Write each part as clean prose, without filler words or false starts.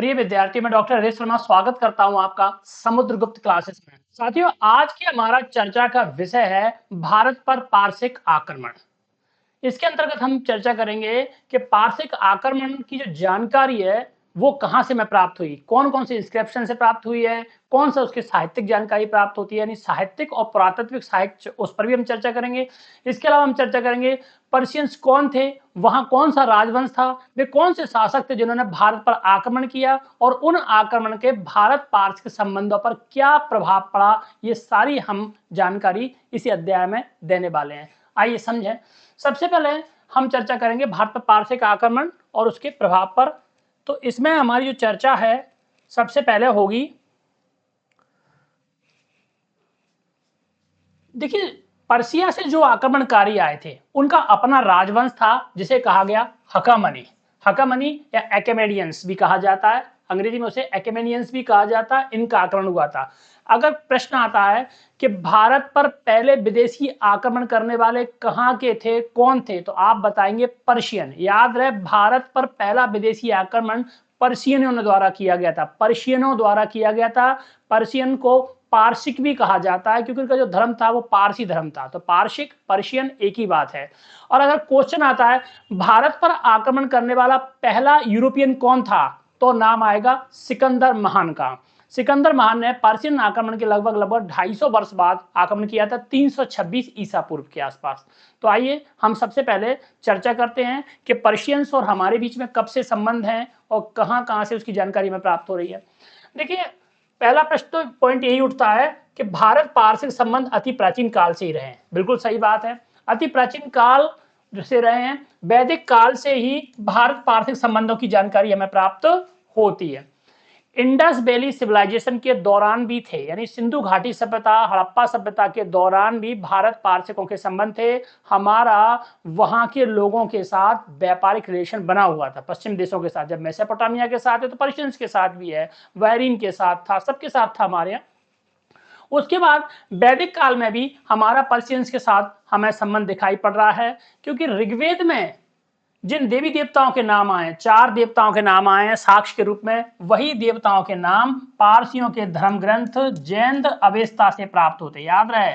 प्रिय विद्यार्थी, मैं डॉक्टर हरीश शर्मा स्वागत करता हूं आपका समुद्रगुप्त क्लासेस में। साथियों, आज की हमारा चर्चा का विषय है भारत पर पारसिक आक्रमण। इसके अंतर्गत हम चर्चा करेंगे कि पारसिक आक्रमण की जो जानकारी है वो कहां से हमें प्राप्त हुई, कौन-कौन से इंस्क्रिप्शन से प्राप्त हुई है, कौन सा उसकी साहित्यिक जानकारी प्राप्त होती है, यानी साहित्यिक और पुरातात्विक साहित्य, उस पर भी हम चर्चा करेंगे। इसके अलावा हम चर्चा करेंगे पर्शियंस कौन थे, वहां कौन सा राजवंश था, वे कौन से शासक थे जिन्होंने भारत पर आक्रमण किया और उन आक्रमण के भारत पारस के संबंधों पर क्या प्रभाव पड़ा, ये सारी हम जानकारी इसी अध्याय में देने वाले हैं। आइए समझें। सबसे पहले हम चर्चा करेंगे भारत पर पारसिक आक्रमण और उसके प्रभाव पर। तो इसमें हमारी जो चर्चा है सबसे पहले होगी, देखिए, पर्सिया से जो आक्रमणकारी आए थे उनका अपना राजवंश था जिसे कहा गया हकामनी। हकामनी या एक्मेनियंस भी कहा जाता है, अंग्रेजी में उसे एक्मेनियंस भी कहा जाता है। इनका आक्रमण हुआ था। अगर प्रश्न आता है कि भारत पर पहले विदेशी आक्रमण करने वाले कहां के थे, कौन थे, तो आप बताएंगे पर्शियन। याद रहे, भारत पर पहला विदेशी आक्रमण पर्शियनों द्वारा किया गया था। पर्शियनों द्वारा किया गया था। पर्शियन को पारसिक भी कहा जाता है क्योंकि उनका जो धर्म था वो पारसी धर्म था। तो पारसिक पर्शियन एक ही बात है। और अगर क्वेश्चन आता है भारत पर आक्रमण करने वाला पहला यूरोपियन कौन था, तो नाम आएगा सिकंदर महान का। सिकंदर महान ने पर्शियन आक्रमण के लगभग 250 वर्ष बाद आक्रमण किया था, 326 ईसा पूर्व के आसपास। तो आइए हम सबसे पहले चर्चा करते हैं कि पर्शियंस और हमारे बीच में कब से संबंध है और कहां कहां से उसकी जानकारी हमें प्राप्त हो रही है। देखिए, पहला प्रश्न तो पॉइंट यही उठता है कि भारत पारसिक संबंध अति प्राचीन काल से ही रहे हैं। बिल्कुल सही बात है, अति प्राचीन काल से रहे हैं। वैदिक काल से ही भारत पारसिक संबंधों की जानकारी हमें प्राप्त होती है। इंडस वैली सिविलाइजेशन के दौरान भी थे, यानी सिंधु घाटी सभ्यता, हड़प्पा सभ्यता के दौरान भी भारत पारसिकों के संबंध थे। हमारा वहां के लोगों के साथ व्यापारिक रिलेशन बना हुआ था, पश्चिम देशों के साथ। जब मेसोपोटामिया के साथ है तो पर्शियंस के साथ भी है, वायरिन के साथ था, सबके साथ था हमारे यहाँ। उसके बाद वैदिक काल में भी हमारा पर्शियंस के साथ हमें संबंध दिखाई पड़ रहा है, क्योंकि ऋग्वेद में जिन देवी देवताओं के नाम आए, 4 देवताओं के नाम आए हैं साक्ष्य के रूप में, वही देवताओं के नाम पारसियों के धर्म ग्रंथ जैन अवेस्ता से प्राप्त होते। याद रहे,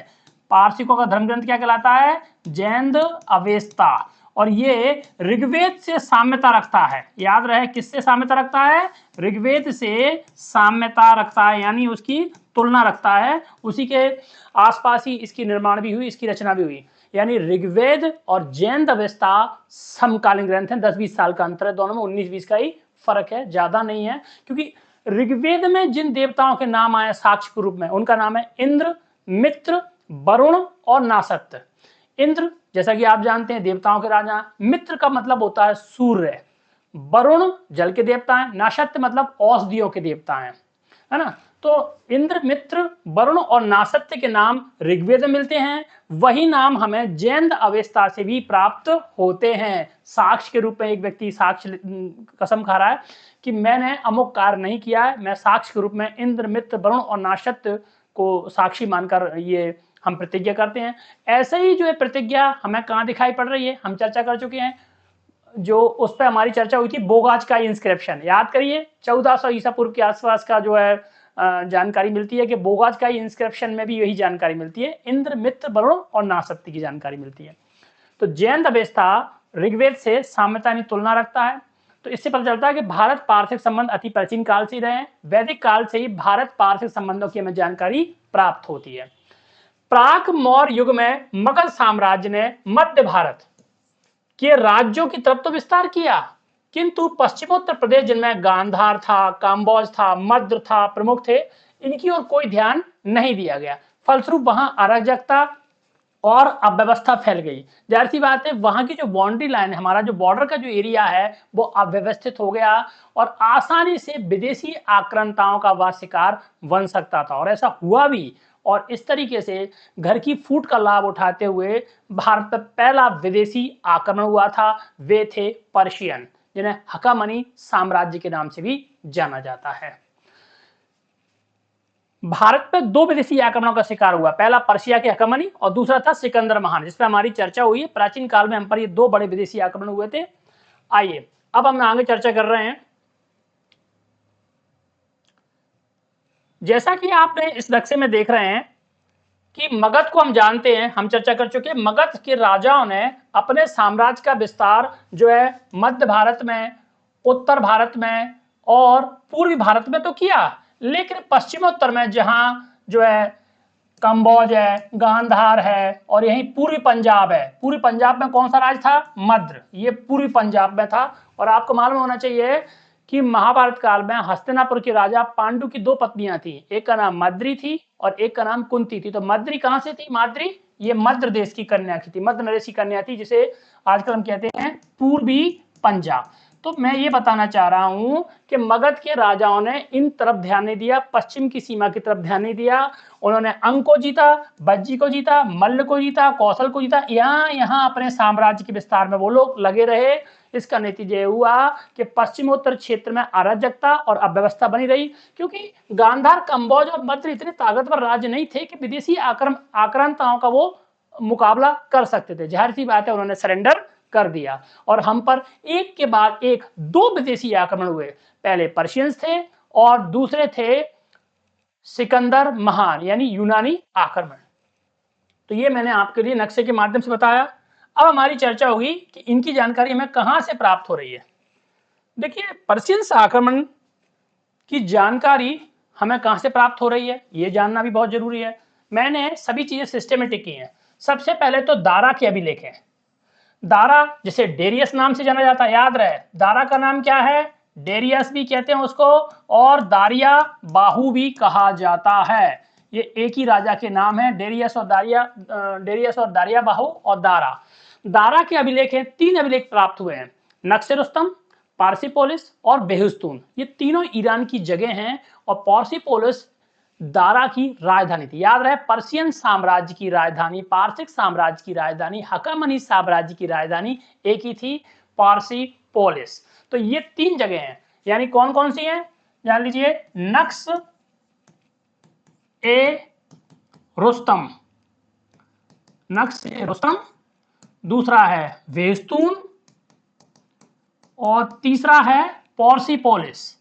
पारसिकों का धर्म ग्रंथ क्या कहलाता है? जैन अवेस्ता। और ये ऋग्वेद से साम्यता रखता है। याद रहे, किससे साम्यता रखता है? ऋग्वेद से साम्यता रखता है, यानी उसकी तुलना रखता है। उसी के आसपास ही इसकी निर्माण भी हुई, इसकी रचना भी हुई। यानी ऋग्वेद और जैन अवेस्ता समकालीन ग्रंथ हैं। 10-20 साल का अंतर है दोनों में, 19-20 का ही फर्क है, ज्यादा नहीं है। क्योंकि ऋग्वेद में जिन देवताओं के नाम आए साक्ष्य के रूप में, उनका नाम है इंद्र, मित्र, वरुण और नासत्य। इंद्र जैसा कि आप जानते हैं देवताओं के राजा। मित्र का मतलब होता है सूर्य। वरुण जल के देवता हैं। नासत्य मतलब औषधियों के देवता हैं, है ना। तो इंद्र, मित्र, वरुण और नासत्य के नाम ऋग्वेद में मिलते हैं। वही नाम हमें जैन अवेस्ता से भी प्राप्त होते हैं। साक्ष्य के रूप में एक व्यक्ति साक्ष्य कसम खा रहा है कि मैंने अमुक कार्य नहीं किया है, मैं साक्ष्य के रूप में इंद्र, मित्र, वरुण और नासत्य को साक्षी मानकर ये हम प्रतिज्ञा करते हैं। ऐसे ही जो है प्रतिज्ञा हमें कहाँ दिखाई पड़ रही है, हम चर्चा कर चुके हैं। जो उस पर हमारी चर्चा हुई थी, बोगाज का इंस्क्रिप्शन, याद करिए, 1400 ईसा पूर्व के आसपास का जो है जानकारी मिलती है कि बोगाज का इंस्क्रिप्शन में भी यही जानकारी मिलती है, इंद्र, मित्र, वरुण और नासत्य की जानकारी मिलती है। तो जैन अवेस्ता ऋग्वेद से साम्यता यानी तुलना रखता है। तो इससे पता चलता है कि भारत पारसिक संबंध अति प्राचीन काल से ही रहे हैं। वैदिक काल से ही भारत पारसिक संबंधों की हमें जानकारी प्राप्त होती है। प्राक मौर्य युग में मगध साम्राज्य ने मध्य भारत के राज्यों की तरफ तो विस्तार किया, किंतु पश्चिमोत्तर प्रदेश जिनमें गांधार था, काम्बोज था, मद्र था, प्रमुख थे, इनकी ओर कोई ध्यान नहीं दिया गया। फलस्वरूप वहां अराजकता और अव्यवस्था फैल गई। जाहिर सी बात है, वहां की जो बाउंड्री लाइन है, हमारा जो बॉर्डर का जो एरिया है, वो अव्यवस्थित हो गया और आसानी से विदेशी आक्रांताओं का वह शिकार बन सकता था, और ऐसा हुआ भी। और इस तरीके से घर की फूट का लाभ उठाते हुए भारत पर पहला विदेशी आक्रमण हुआ था। वे थे पर्शियन, जिन्हें हकामनी साम्राज्य के नाम से भी जाना जाता है। भारत पर 2 विदेशी आक्रमणों का शिकार हुआ, पहला पर्शिया के हकामनी और दूसरा था सिकंदर महान, जिस पर हमारी चर्चा हुई है। प्राचीन काल में हम पर ये 2 बड़े विदेशी आक्रमण हुए थे। आइए अब हम आगे चर्चा कर रहे हैं जैसा कि आपने इस नक्शे में देख रहे हैं कि मगध को हम जानते हैं, हम चर्चा कर चुके हैं, मगध के राजाओं ने अपने साम्राज्य का विस्तार जो है मध्य भारत में, उत्तर भारत में और पूर्वी भारत में तो किया, लेकिन पश्चिमोत्तर में जहां जो है कंबोज है, गांधार है और यही पूर्वी पंजाब है। पूर्वी पंजाब में कौन सा राज था? मद्र। ये पूर्वी पंजाब में था। और आपको मालूम होना चाहिए कि महाभारत काल में हस्तिनापुर के राजा पांडु की दो पत्नियां थी, एक का नाम मद्री थी और एक का नाम कुंती थी। तो मद्री कहां से थी? माद्री ये मध्य देश की कन्या की थी, मध्य प्रदेश की कन्या थी, जिसे आजकल हम कहते हैं पूर्वी पंजाब। तो मैं ये बताना चाह रहा हूं कि मगध के राजाओं ने इन तरफ ध्यान नहीं दिया, पश्चिम की सीमा की तरफ ध्यान नहीं दिया। उन्होंने अंग को जीता, बज्जी को जीता, मल्ल को जीता, कौशल को जीता, यहाँ अपने साम्राज्य के विस्तार में वो लोग लगे रहे। इसका नतीजा हुआ कि पश्चिमोत्तर क्षेत्र में अराजकता और अव्यवस्था बनी रही, क्योंकि गांधार, कंबोज और मद्र इतने ताकतवर राज्य नहीं थे कि विदेशी आक्रांताओं का वो मुकाबला कर सकते थे। जाहिर सी बात है उन्होंने सरेंडर कर दिया और हम पर एक के बाद एक दो विदेशी आक्रमण हुए। पहले पर्शियंस थे और दूसरे थे सिकंदर महान यानी यूनानी आक्रमण। तो ये मैंने आपके लिए नक्शे के माध्यम से बताया। अब हमारी चर्चा होगी कि इनकी जानकारी हमें कहां से प्राप्त हो रही है। देखिए, पर्शियंस आक्रमण की जानकारी हमें कहां से प्राप्त हो रही है ये जानना भी बहुत जरूरी है। मैंने सभी चीजें सिस्टमेटिक की हैं। सबसे पहले तो दारा के अभिलेख हैं। दारा जिसे डेरियस नाम से जाना जाता है, याद रहे दारा का नाम क्या है? डेरियस भी कहते हैं उसको और दारिया बाहु भी कहा जाता है। ये एक ही राजा के नाम है, डेरियस और दारिया बाहु और दारा। दारा के अभिलेख हैं, 3 अभिलेख प्राप्त हुए हैं, नक्शे रुस्तम, पारसीपोलिस और बेहुस्तून। ये तीनों ईरान की जगह हैं और पारसीपोलिस दारा की राजधानी थी। याद रहे, पर्शियन साम्राज्य की राजधानी, पारसिक साम्राज्य की राजधानी, हकामनी साम्राज्य की राजधानी एक ही थी, पारसीपोलिस। तो ये 3 जगह हैं, यानी कौन कौन सी हैं जान लीजिए। नक्श ए रुस्तम, नक्श ए रुस्तम, दूसरा है वेस्तून और तीसरा है पारसीपोलिस।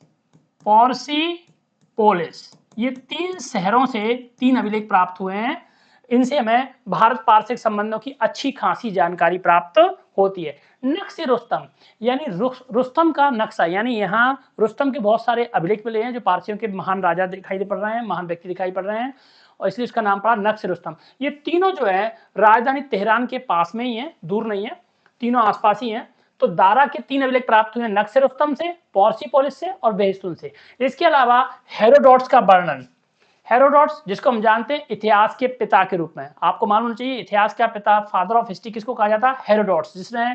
पारसीपोलिस, ये 3 शहरों से 3 अभिलेख प्राप्त हुए हैं। इनसे हमें भारत पारसिक संबंधों की अच्छी खासी जानकारी प्राप्त होती है। नक्शे रुस्तम यानी रुस्तम का नक्शा, यानी यहाँ रुस्तम के बहुत सारे अभिलेख मिले हैं जो पारसियों के महान राजा दिखाई पड़ रहे हैं, महान व्यक्ति दिखाई पड़ रहे हैं और इसलिए इसका नाम पड़ा नक्शे रुस्तम। ये तीनों जो है राजधानी तेहरान के पास में ही है, दूर नहीं है, तीनों आसपास ही है। तो दारा के 3 अभिलेख प्राप्त हुए, नक्शे रुस्तम से, पारसीपोलिस से और बेहिस्तून से। इसके अलावा हेरोडोट्स का वर्णन, हेरोडोट्स जिसको हम जानते हैं इतिहास के पिता के रूप में, आपको मालूम होना चाहिए इतिहास का पिता, फादर ऑफ हिस्ट्री किसको कहा जाता है? हेरोडोट्स, जिसने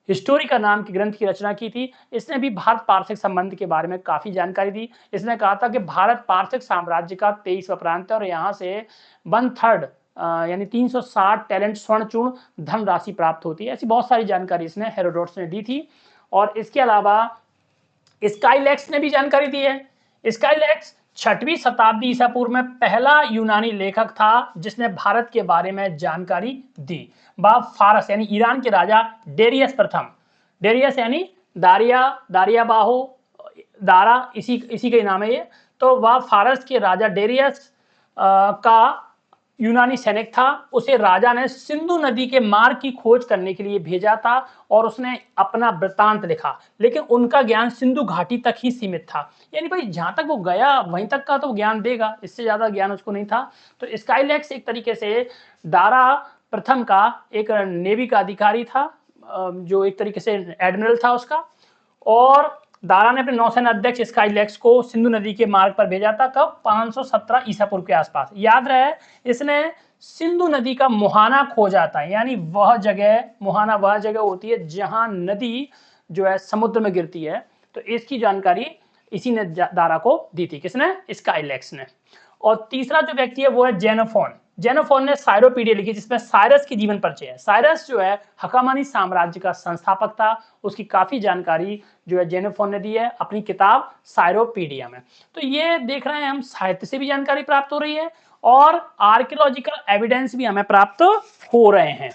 हिस्टोरी का नाम की ग्रंथ की रचना की थी। इसने भी भारत पारसिक संबंध के बारे में काफी जानकारी दी। इसने कहा था कि भारत पारसिक साम्राज्य का 23वां प्रांत है और यहाँ से 1/3 यानी 360 टैलेंट स्वर्ण चूर्ण धन राशि प्राप्त होती है। ऐसी बहुत सारी जानकारी इसने, हेरोडोट्स ने दी थी। और इसके अलावा स्काईलैक्स ने भी जानकारी दी है। स्काईलैक्स 6वीं शताब्दी ईसा पूर्व में पहला यूनानी लेखक था जिसने भारत के बारे में जानकारी दी। वह फारस यानी ईरान के राजा डेरियस प्रथम, डेरियस यानी दारिया बाहु, दारा इसी का ही नाम है ये। तो वह फारस के राजा डेरियस का यूनानी सैनिक था। उसे राजा ने सिंधु नदी के मार्ग की खोज करने के लिए भेजा था और उसने अपना वृतांत लिखा, लेकिन उनका ज्ञान सिंधु घाटी तक ही सीमित था। यानी भाई जहां तक वो गया वहीं तक का तो ज्ञान देगा, इससे ज्यादा ज्ञान उसको नहीं था। तो स्काईलैक्स एक तरीके से दारा प्रथम का एक नेवी का अधिकारी था, जो एक तरीके से एडमिरल था उसका। और दारा ने अपने नौसेना अध्यक्ष स्काईलैक्स को सिंधु नदी के मार्ग पर भेजा था। कब? 517 ईसा पूर्व के आसपास। याद रहे, इसने सिंधु नदी का मुहाना खोजा था, यानी वह जगह, मुहाना वह जगह होती है जहां नदी जो है समुद्र में गिरती है। तो इसकी जानकारी इसी ने दारा को दी थी। किसने? स्काईलैक्स ने। और तीसरा जो व्यक्ति है वो है जेनोफोन। जेनोफोन ने साइरोपीडिया लिखी जिसमें साइरस की जीवन परिचय है। साइरस जो है हकामानी साम्राज्य का संस्थापक था, उसकी काफी जानकारी जो है जेनोफोन ने दी है अपनी किताब साइरोपीडिया में। तो ये देख रहे हैं हम, साहित्य से भी जानकारी प्राप्त हो रही है और आर्कियोलॉजिकल एविडेंस भी हमें प्राप्त हो रहे हैं।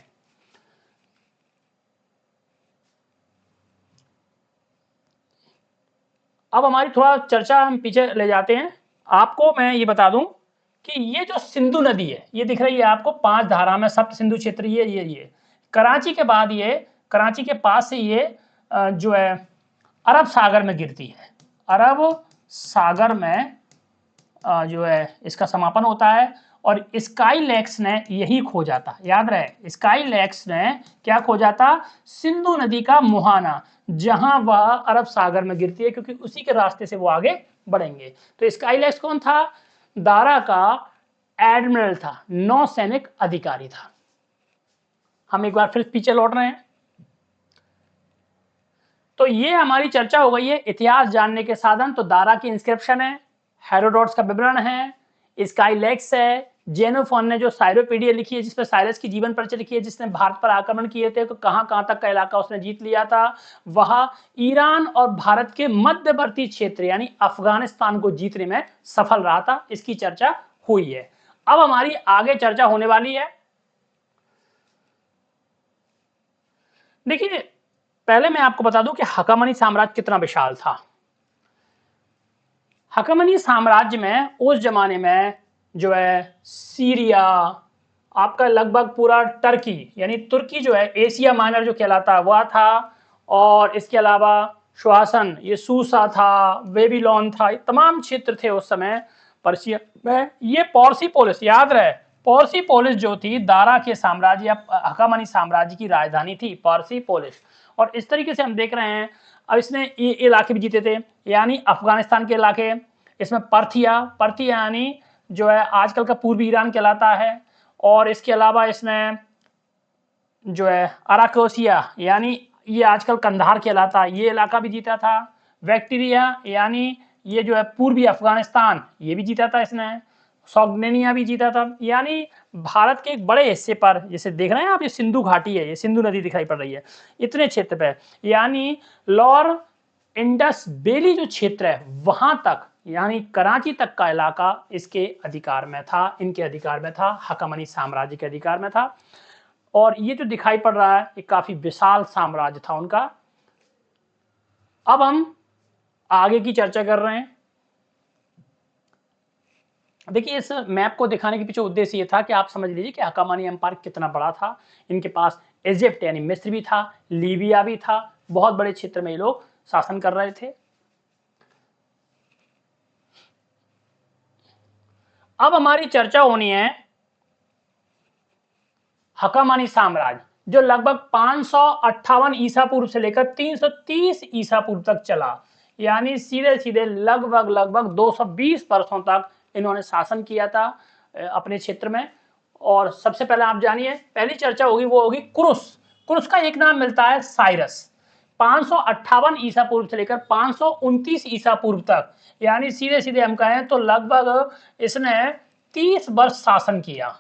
अब हमारी थोड़ा चर्चा हम पीछे ले जाते हैं आपको मैं ये बता दूं कि ये जो सिंधु नदी है, ये दिख रही है आपको 5 धारा में सप्त सिंधु क्षेत्र, ये कराची के बाद, ये कराची के पास से ये जो है अरब सागर में गिरती है। अरब सागर में जो है इसका समापन होता है और स्काई लेक्स ने यही खोजा था, याद रहे, स्काई लेक्स ने क्या खोजा था? सिंधु नदी का मुहाना, जहां वह अरब सागर में गिरती है, क्योंकि उसी के रास्ते से वो आगे बढ़ेंगे। तो स्काई लेक्स कौन था? दारा का एडमिरल था, नौसैनिक अधिकारी था। हम एक बार फिर पीछे लौट रहे हैं। तो ये हमारी चर्चा हो गई है इतिहास जानने के साधन। तो दारा की इंस्क्रिप्शन है, हेरोडोट्स का विवरण है, स्काई लेक्स है, जेनोफोन ने जो साइरोपीडिया लिखी है जिसमें साइरस की जीवन परिचय लिखी है, जिसने भारत पर आक्रमण किए थे, तो कहां तक का इलाका उसने जीत लिया था, वह ईरान और भारत के मध्यवर्ती क्षेत्र यानी अफगानिस्तान को जीतने में सफल रहा था। इसकी चर्चा हुई है। अब हमारी आगे चर्चा होने वाली है, देखिए पहले मैं आपको बता दूं कि हकामनी साम्राज्य कितना विशाल था। हकामनी साम्राज्य में उस जमाने में जो है सीरिया, आपका लगभग पूरा टर्की यानी तुर्की जो है एशिया माइनर जो कहलाता है वह था, और इसके अलावा श्वासन, ये सूसा था, बेबीलोन था, ये तमाम क्षेत्र थे उस समय पर्शिया में। ये पॉर्सिपोलिस, याद रहे, पॉर्सिपोलिस जो थी दारा के साम्राज्य या हकामनी साम्राज्य की राजधानी थी पॉर्सिपोलिस। और इस तरीके से हम देख रहे हैं, अब इसने ये इलाके भी जीते थे, यानी अफगानिस्तान के इलाके, इसमें पर्थिया यानी जो है आजकल का पूर्वी ईरान कहलाता है, और इसके अलावा इसने जो है अराकोसिया यानी ये आजकल कंधार कहलाता है, ये इलाका भी जीता था। बैक्टीरिया यानी ये जो है पूर्वी अफगानिस्तान, ये भी जीता था इसने। सॉग्नेनिया भी जीता था, यानी भारत के एक बड़े हिस्से पर, जैसे देख रहे हैं आप, ये सिंधु घाटी है, ये सिंधु नदी दिखाई पड़ रही है, इतने क्षेत्र पे, यानी लोअर इंडस वैली जो क्षेत्र है वहां तक, यानी कराची तक का इलाका इसके अधिकार में था, इनके अधिकार में था, हकामनी साम्राज्य के अधिकार में था। और ये जो दिखाई पड़ रहा है ये काफी विशाल साम्राज्य था उनका। अब हम आगे की चर्चा कर रहे हैं। देखिए इस मैप को दिखाने के पीछे उद्देश्य ये था कि आप समझ लीजिए कि हकामनी एम्पायर कितना बड़ा था। इनके पास इजिप्ट यानी मिस्र भी था, लीबिया भी था, बहुत बड़े क्षेत्र में ये लोग शासन कर रहे थे। अब हमारी चर्चा होनी है हकामनी साम्राज्य, जो लगभग 558 ईसा पूर्व से लेकर 330 ईसा पूर्व तक चला, यानी सीधे सीधे लगभग 220 वर्षों तक इन्होंने शासन किया था अपने क्षेत्र में। और सबसे पहले आप जानिए, पहली चर्चा होगी वो होगी कुरुस। कुरुस का एक नाम मिलता है साइरस। 558 ईसा पूर्व से लेकर 529 ईसा पूर्व तक, यानी सीधे सीधे हम कहें तो लगभग इसने 30 वर्ष शासन किया,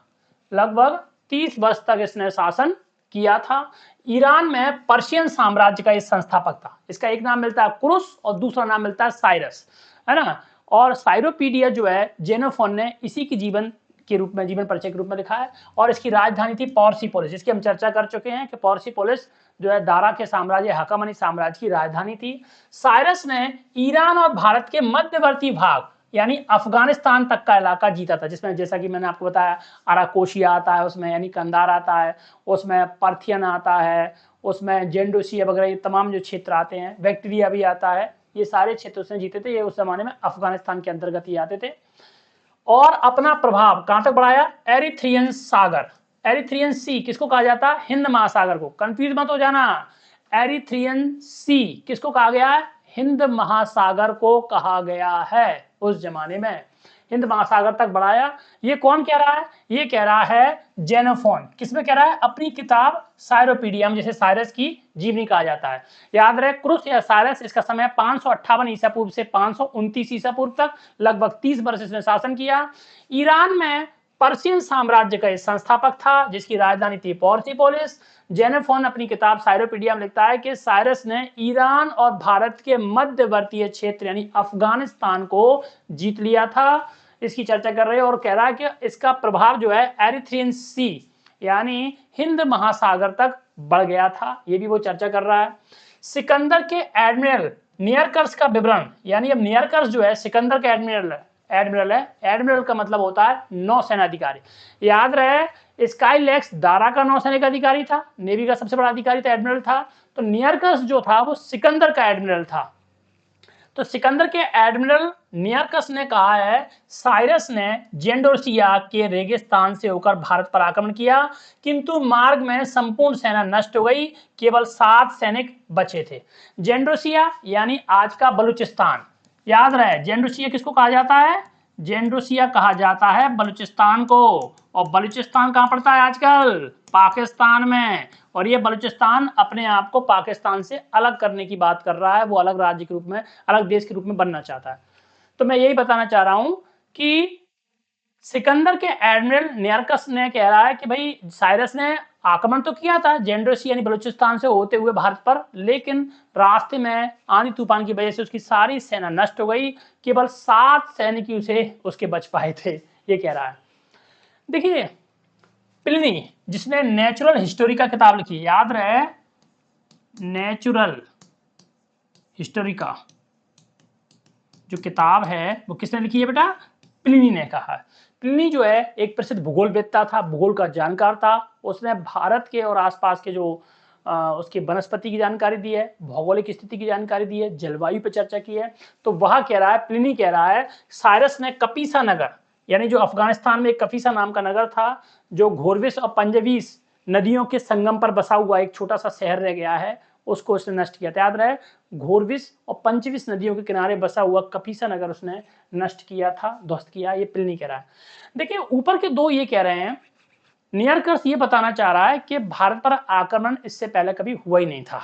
लगभग 30 वर्ष तक इसने शासन किया था। ईरान में पर्शियन साम्राज्य का ये संस्थापक था। इसका एक नाम मिलता है कुरुस और दूसरा नाम मिलता है साइरस, है ना। और साइरोपीडिया जो है जेनोफोन ने इसी की जीवन के रूप में, जीवन परिचय के रूप में लिखा है। और इसकी राजधानी थी पॉर्सिपोलिस, जिसकी हम चर्चा कर चुके हैं कि पॉर्सिपोलिस जो है दारा के साम्राज्य, हकामनी साम्राज्य की राजधानी थी। साइरस ने ईरान और भारत के मध्यवर्ती भाग यानी अफगानिस्तान तक का इलाका जीता था, जिसमें जैसा कि मैंने आपको बताया अराकोशिया आता है उसमें, यानी कंधार आता है उसमें, पर्थियन आता है उसमें, जेंडोसिया वगैरह ये तमाम जो क्षेत्र आते हैं, बैक्टीरिया भी आता है, ये सारे क्षेत्र उसने जीते थे। ये उस जमाने में अफगानिस्तान के अंतर्गत ही आते थे। और अपना प्रभाव कहां तक बढ़ाया? एरिथ्रियन सागर, एरिथ्रियन सी किसको कहा जाता है? हिंद महासागर को, कंफ्यूज मत हो जाना। एरिथ्रियन सी किसको कहा गया है? हिंद महासागर को कहा गया है उस जमाने में, हिंद महासागर तक बढ़ाया। ये कौन कह रहा है? ये कह रहा है जेनोफोन। किसमें कह रहा है? अपनी किताब साइरोपीडिया में, जिसे साइरस की जीवनी कहा जाता है। याद रहे क्रुस या साइरस, इसका समय 558 ईसा पूर्व से 529 ईसा पूर्व तक, लगभग 30 वर्ष इसने शासन किया। ईरान में पर्शियन साम्राज्य का संस्थापक था, जिसकी राजधानी थी पॉर्सिपोलिस। जेनोफोन अपनी किताब साइरोपीडिया में लिखता है कि साइरस ने ईरान और भारत के मध्यवर्तीय क्षेत्र यानी अफगानिस्तान को जीत लिया था। इसकी चर्चा कर रहे हैं और कह रहा है कि इसका प्रभाव जो है एरिथ्रियन सी यानी हिंद महासागर तक बढ़ गया था, ये भी वो चर्चा कर रहा है। सिकंदर के एडमिरल नियरकर्स का विवरण, यानी अब नियरकर्स जो है सिकंदर का एडमिरल एडमिरल है। एडमिरल का मतलब होता है नौसेना अधिकारी। याद रहे स्काईलैक्स दारा का नौसैनिक अधिकारी था, नेवी का सबसे बड़ा अधिकारी था, एडमिरल था। तो नियरकस जो था वो सिकंदर का एडमिरल था। तो सिकंदर के एडमिरल नियरकस ने कहा है साइरस ने जेंडोसिया के रेगिस्तान से होकर भारत पर आक्रमण किया, किंतु मार्ग में संपूर्ण सेना नष्ट हो गई, केवल 7 सैनिक बचे थे। जेंडोसिया यानी आज का बलूचिस्तान। याद रहे जेंडोसिया किसको कहा जाता है? जेंडोसिया कहा जाता है बलूचिस्तान को। और बलूचिस्तान कहां पड़ता है आजकल? पाकिस्तान में। और ये बलूचिस्तान अपने आप को पाकिस्तान से अलग करने की बात कर रहा है, वो अलग राज्य के रूप में, अलग देश के रूप में बनना चाहता है। तो मैं यही बताना चाह रहा हूं कि सिकंदर के एडमिरल नियरकस ने कह रहा है कि भाई साइरस ने आक्रमण तो किया था जेंडोसी यानी बलूचिस्तान से होते हुए भारत पर, लेकिन रास्ते में आंधी तूफान की वजह से उसकी सारी सेना नष्ट हो गई, केवल 7 सैनिक ही उसे उसके बच पाए थे, ये कह रहा है। देखिए प्लिनी जिसने नेचुरल हिस्टोरी का किताब लिखी, याद रहे नेचुरल हिस्टोरी का जो किताब है वो किसने लिखी है बेटा? प्लिनी ने कहा है। प्लिनी जो है एक प्रसिद्ध भूगोलवेत्ता था, भूगोल का जानकार था। उसने भारत के और आसपास के जो उसकी वनस्पति की जानकारी दी है, भौगोलिक स्थिति की जानकारी दी है, जलवायु पर चर्चा की है। तो वह कह रहा है, प्लिनी कह रहा है साइरस ने कपीसा नगर यानी जो अफगानिस्तान में एक कफीसा नाम का नगर था, जो घोरविस और पंजवीस नदियों के संगम पर बसा हुआ एक छोटा सा शहर रह गया है, उसको उसने नष्ट किया था। याद रहे घोरविस और पंचविस नदियों के किनारे बसा हुआ कपीसा नगर उसने नष्ट किया था, ध्वस्त किया। ये प्लिनी कह रहा है। देखिए ऊपर के दो ये कह रहे हैं, नियरकस ये बताना चाह रहा है कि भारत पर आक्रमण इससे पहले कभी हुआ ही नहीं था,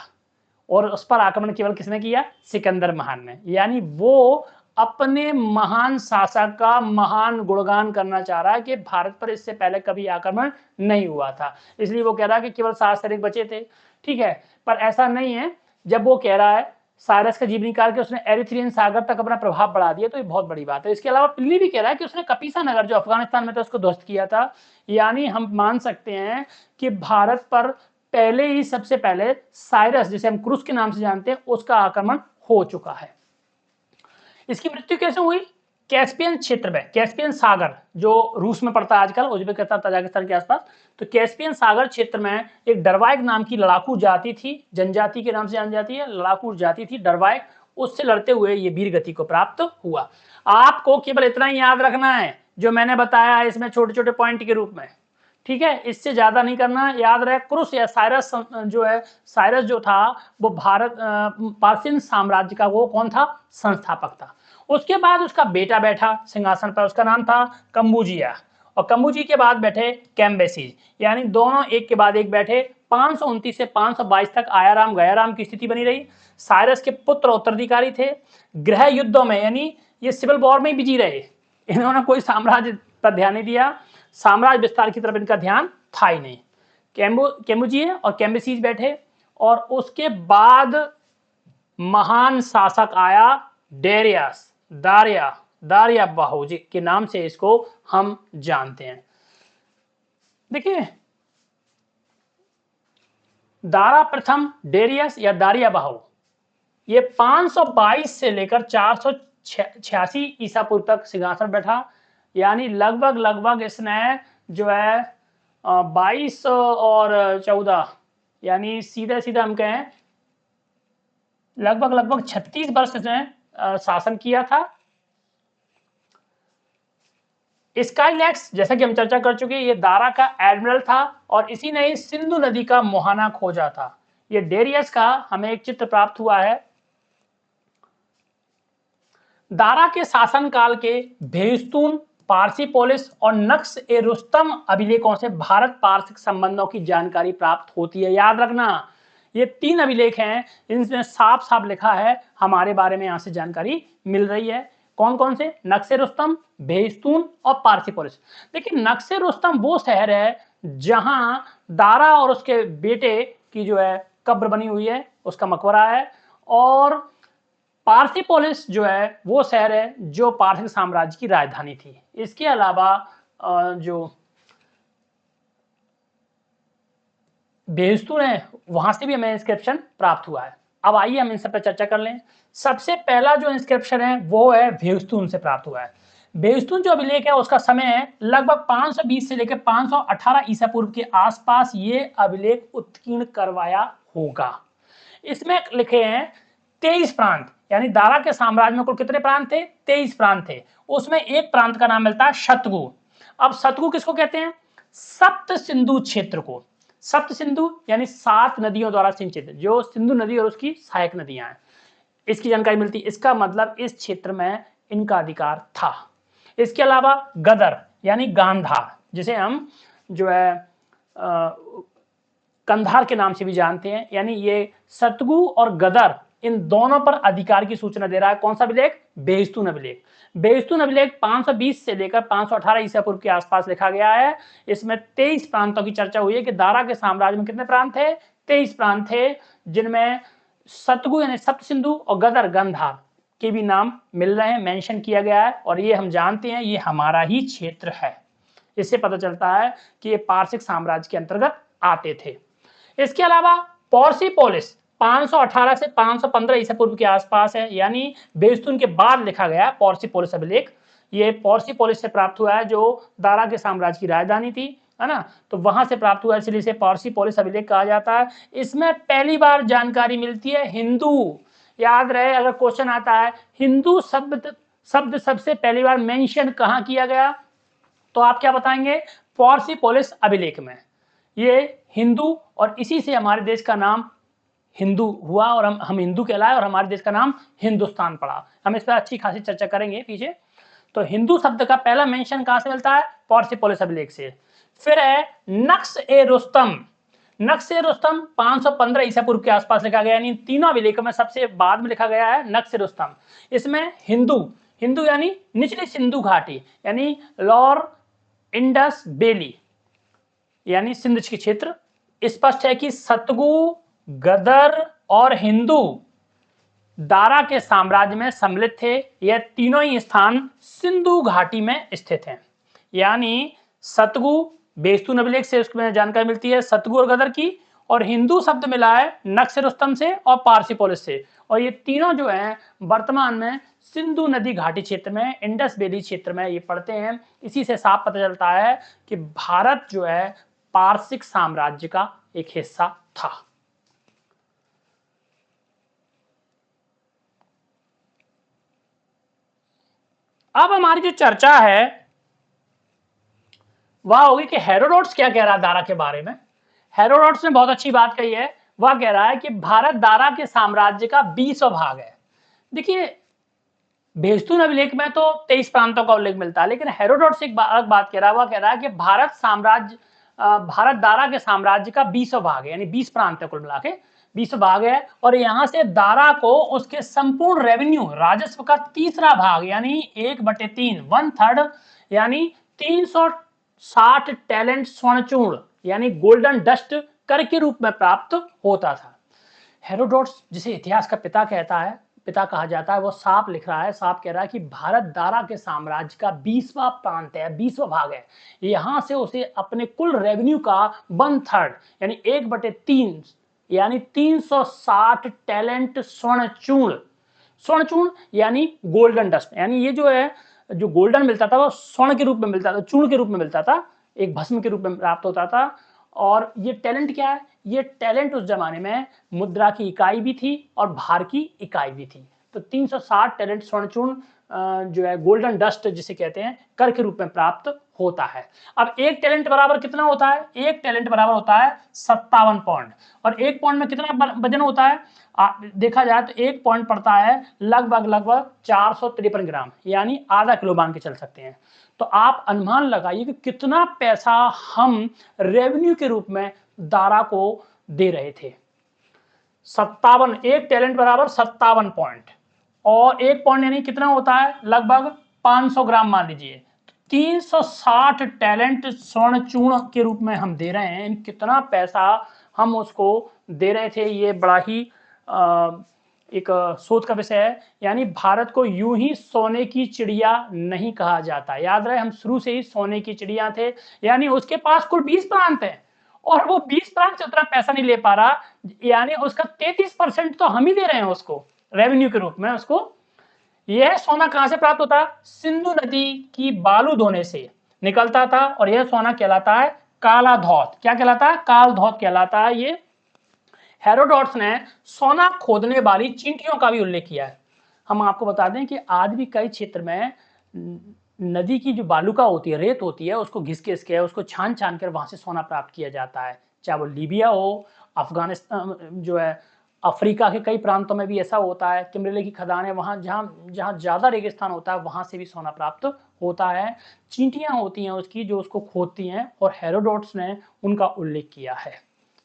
और उस पर आक्रमण केवल किसने किया? सिकंदर महान ने। यानी वो अपने महान शासक का महान गुणगान करना चाह रहा है कि भारत पर इससे पहले कभी आक्रमण नहीं हुआ था, इसलिए वो कह रहा है कि केवल 7 सैनिक बचे थे। ठीक है, पर ऐसा नहीं है। जब वो कह रहा है साइरस का जीवनी काल के उसने एरिथ्रियन सागर तक अपना प्रभाव बढ़ा दिया, तो ये बहुत बड़ी बात है। इसके अलावा प्लिनी भी कह रहा है कि उसने कपीसा नगर जो अफगानिस्तान में था उसको ध्वस्त किया था। यानी हम मान सकते हैं कि भारत पर पहले ही सबसे पहले साइरस, जिसे हम क्रूस के नाम से जानते हैं, उसका आक्रमण हो चुका है। इसकी मृत्यु कैसे हुई? कैस्पियन क्षेत्र में, कैस्पियन सागर जो रूस में पड़ता है आजकल, उज्बेकिस्तान तजाकिस्तान के आसपास, तो कैस्पियन सागर क्षेत्र में एक डरवाइक नाम की लड़ाकू जाति थी, जनजाति के नाम से जानी जाती है, लड़ाकू जाति थी डरवाइक, उससे लड़ते हुए ये वीर गति को प्राप्त हुआ। आपको केवल इतना ही याद रखना है जो मैंने बताया है इसमें छोटे छोटे पॉइंट के रूप में, ठीक है, इससे ज्यादा नहीं करना। याद रहे क्रूस या साइरस जो है, साइरस जो था वो भारत पार्सियन साम्राज्य का वो कौन था? संस्थापक था। उसके बाद उसका बेटा बैठा सिंहासन पर, उसका नाम था कंबुजिया, और कंबुजी के बाद बैठे कैम्बेसीज, यानी दोनों एक के बाद एक बैठे। 529 से 522 तक आयाराम गयाराम की स्थिति बनी रही। साइरस के पुत्र उत्तराधिकारी थे। गृह युद्धों में यानी ये सिविल वॉर में ही बिजी रहे, इन्होंने कोई साम्राज्य पर ध्यान नहीं दिया, साम्राज्य विस्तार की तरफ इनका ध्यान था ही नहीं। कैम्बुजिए और कैम्बेसीज बैठे, और उसके बाद महान शासक आया डेरियस, दारिया बाहुजी के नाम से इसको हम जानते हैं। देखिए दारा प्रथम, डेरियस या दारिया बाहु, ये 522 से लेकर 486 ईसा पूर्व तक सिंहासन बैठा। यानी लगभग इसने जो है 22 और 14 यानी सीधे हम कहें लगभग 36 वर्ष इसने शासन किया था। स्काईलैक्स जैसा कि हम चर्चा कर चुके हैं, ये दारा का एडमिरल था और इसी ने सिंधु नदी का मुहाना खोजा था। ये डेरियस का हमें एक चित्र प्राप्त हुआ है। दारा के शासनकाल के भेस्तून, पार्सिपोलिस और नक्श ए रुस्तम अभिलेखों से भारत पारसिक संबंधों की जानकारी प्राप्त होती है। याद रखना ये 3 अभिलेख हैं, इनमें साफ साफ लिखा है हमारे बारे में, यहां से जानकारी मिल रही है। कौन कौन से? नक्शे रुस्तम, भेस्तून और पार्सिपोलिस। देखिए नक्शे रुस्तम वो शहर है जहां दारा और उसके बेटे की जो है कब्र बनी हुई है, उसका मकबरा है। और पार्सिपोलिस जो है वो शहर है जो पारसिक साम्राज्य की राजधानी थी। इसके अलावा जो भेस्तून है वहां से भी हमें इंस्क्रिप्शन प्राप्त हुआ है। अब आइए हम इन सब पर चर्चा कर लें। सबसे पहला जो इंस्क्रिप्शन है वो है भेस्तून से प्राप्त हुआ है। बेस्तून जो अभिलेख है उसका समय है लगभग 520 से लेकर 518 ईसा पूर्व के आसपास ये अभिलेख उत्कीर्ण करवाया होगा। इसमें लिखे हैं 23 प्रांत, यानी दारा के साम्राज्य में कुल कितने प्रांत थे? 23 प्रांत थे। उसमें एक प्रांत का नाम मिलता है शतगु। अब शतगु किसको कहते हैं? सप्त सिंधु क्षेत्र को। सप्त सिंधु यानी 7 नदियों द्वारा सिंचित, जो सिंधु नदी और उसकी सहायक नदियां हैं, इसकी जानकारी मिलती है। इसका मतलब इस क्षेत्र में इनका अधिकार था। इसके अलावा गदर यानी गांधार, जिसे हम जो है कंधार के नाम से भी जानते हैं, यानी ये सतगु और गदर इन दोनों पर अधिकार की सूचना दे रहा है। कौन सा अभिलेख? बेस्तून अभिलेख। बेस्तून अभिलेख 520 से लेकर 518 ईसा पूर्व के आसपास लिखा गया है। इसमें 23 प्रांतों की चर्चा हुई है कि दारा के साम्राज्य में कितने प्रांत थे? 23 प्रांत थे, जिनमें सतगु यानी सप्त सिंधु और गदर गांधार के भी नाम मिल रहे हैं, मेंशन किया गया है। और ये हम जानते हैं ये हमारा ही क्षेत्र है। इससे पता चलता है कि ये पारसिक साम्राज्य के अंतर्गत आते थे। इसके अलावा पोर्सिपोलिस 518 से 515 ईसा पूर्व के आसपास है, यानी बेस्तून के बाद लिखा गया पोर्सिपोलिस अभिलेख। ये पोर्सिपोलिस से प्राप्त हुआ है, जो दारा के साम्राज्य की राजधानी थी, है ना, तो वहां से प्राप्त हुआ, इसलिए इसे पोर्सिपोलिस अभिलेख कहा जाता है। इसमें पहली बार जानकारी मिलती है हिंदू। याद रहे, अगर क्वेश्चन आता है हिंदू शब्द सबसे पहली बार मेंशन कहां किया गया, तो आप क्या बताएंगे? पोर्सिपोलिस अभिलेख में। ये हिंदू, और इसी से हमारे देश का नाम हिंदू हुआ और हम हिंदू कहलाए और हमारे देश का नाम हिंदुस्तान पड़ा। हम इस पर अच्छी खासी चर्चा करेंगे पीछे। तो हिंदू शब्द का पहला मेंशन कहां से मिलता है? पोर्सिपोलिस अभिलेख से। फिर है नक्श-ए-रुस्तम। नक्श-ए-रुस्तम 515 ईसा पूर्व के आसपास लिखा गया, यानी तीनों अभिलेखों में सबसे बाद में लिखा गया है नक्श-ए-रुस्तम। इसमें हिंदू यानी निचली सिंधु घाटी, यानी लोअर इंडस वैली, यानी सिंध के क्षेत्र। स्पष्ट है कि सतगु, गदर और हिंदू दारा के साम्राज्य में सम्मिलित थे। यह तीनों ही स्थान सिंधु घाटी में स्थित हैं। यानी सतगु, बेस्तून अभिलेख से उसमें जानकारी मिलती है सतगु और गदर की, और हिंदू शब्द मिला है नक्श-ए-रुस्तम से और पारसिपोलिस से। और ये तीनों जो हैं वर्तमान में सिंधु नदी घाटी क्षेत्र में, इंडस वैली क्षेत्र में ये पड़ते हैं। इसी से साफ पता चलता है कि भारत जो है पारसिक साम्राज्य का एक हिस्सा था। अब हमारी जो चर्चा है वह होगी कि हेरोडोटस क्या कह रहा है दारा के बारे में। हेरोडोटस ने बहुत अच्छी बात कही है। वह कह रहा है कि भारत दारा के साम्राज्य का 20वां भाग है। देखिए, बेस्तून अभिलेख में तो 23 प्रांतों का उल्लेख मिलता है, लेकिन हेरोडोटस एक अलग बात कह रहा है। वह कह रहा है कि भारत दारा के साम्राज्य का 20वां भाग है, यानी 20 प्रांत है कुल मिला के, 20वां भाग है। और यहां से दारा को उसके संपूर्ण रेवेन्यू, राजस्व का तीसरा भाग, यानी 1/3, 1/3, यानी 360 टैलेंट स्वर्णचूर्ण, यानी गोल्डन डस्ट कर के रूप में प्राप्त होता था। हेरोडोटस, जिसे इतिहास का पिता कहा जाता है, वो साफ लिख रहा है, साफ कह रहा है कि भारत दारा के साम्राज्य का 20वां प्रांत है, 20वां भाग है। यहां से उसे अपने कुल रेवेन्यू का 1/3 यानी 1/3, यानी 360 टैलेंट स्वर्णचूर्ण यानी गोल्डन डस्ट, यानी ये जो है, जो गोल्डन मिलता था वो स्वर्ण के रूप में मिलता था, चूर्ण के रूप में मिलता था, एक भस्म के रूप में प्राप्त होता था। और ये टैलेंट क्या है? ये टैलेंट उस जमाने में मुद्रा की इकाई भी थी और भार की इकाई भी थी। तो 360 टैलेंट स्वर्णचूर्ण जो है गोल्डन डस्ट जिसे कहते हैं, कर के रूप में प्राप्त होता है। अब एक टैलेंट बराबर कितना होता है? एक टैलेंट बराबर होता है 57 पॉइंट। और एक पॉइंट में कितना वजन होता है? देखा जाए तो एक पॉइंट पड़ता है लगभग 453 ग्राम, यानी आधा किलो मान के चल सकते हैं। तो आप अनुमान लगाइए कि कितना पैसा हम रेवेन्यू के रूप में दारा को दे रहे थे। 57, एक टैलेंट बराबर 57 पॉइंट, और एक पॉइंट यानी कितना होता है? लगभग 500 ग्राम मान लीजिए। 360 टैलेंट स्वर्ण चूर्ण के रूप में हम दे रहे हैं। कितना पैसा हम उसको दे रहे थे, ये बड़ा ही एक सोच का विषय है। यानी भारत को यूं ही सोने की चिड़िया नहीं कहा जाता। याद रहे, हम शुरू से ही सोने की चिड़िया थे। यानी उसके पास कुल 20 प्रांत है और वो 20 प्रांत से उतना पैसा नहीं ले पा रहा, यानी उसका 33% तो हम ही दे रहे हैं उसको रेवेन्यू के रूप में उसको। यह सोना कहां से प्राप्त होता है? सिंधु नदी की बालू धोने से निकलता था और यह सोना कहलाता है काला धौत। क्या कहलाता है? काल धौत कहलाता है। ये हेरोडोटस ने सोना खोदने वाली चींटियों का भी उल्लेख किया है। हम आपको बता दें कि आज भी कई क्षेत्र में नदी की जो बालुका होती है, रेत होती है, उसको घिस के उसको छान छान कर वहां से सोना प्राप्त किया जाता है। चाहे वो लीबिया हो, अफगानिस्तान जो है, अफ्रीका के कई प्रांतों में भी ऐसा होता है। किमरेले की खदानें, वहां जहाँ जहाँ ज्यादा रेगिस्तान होता है वहां से भी सोना प्राप्त होता है। चींटियां होती हैं उसकी जो उसको खोदती हैं और हेरोडोटस ने उनका उल्लेख किया है।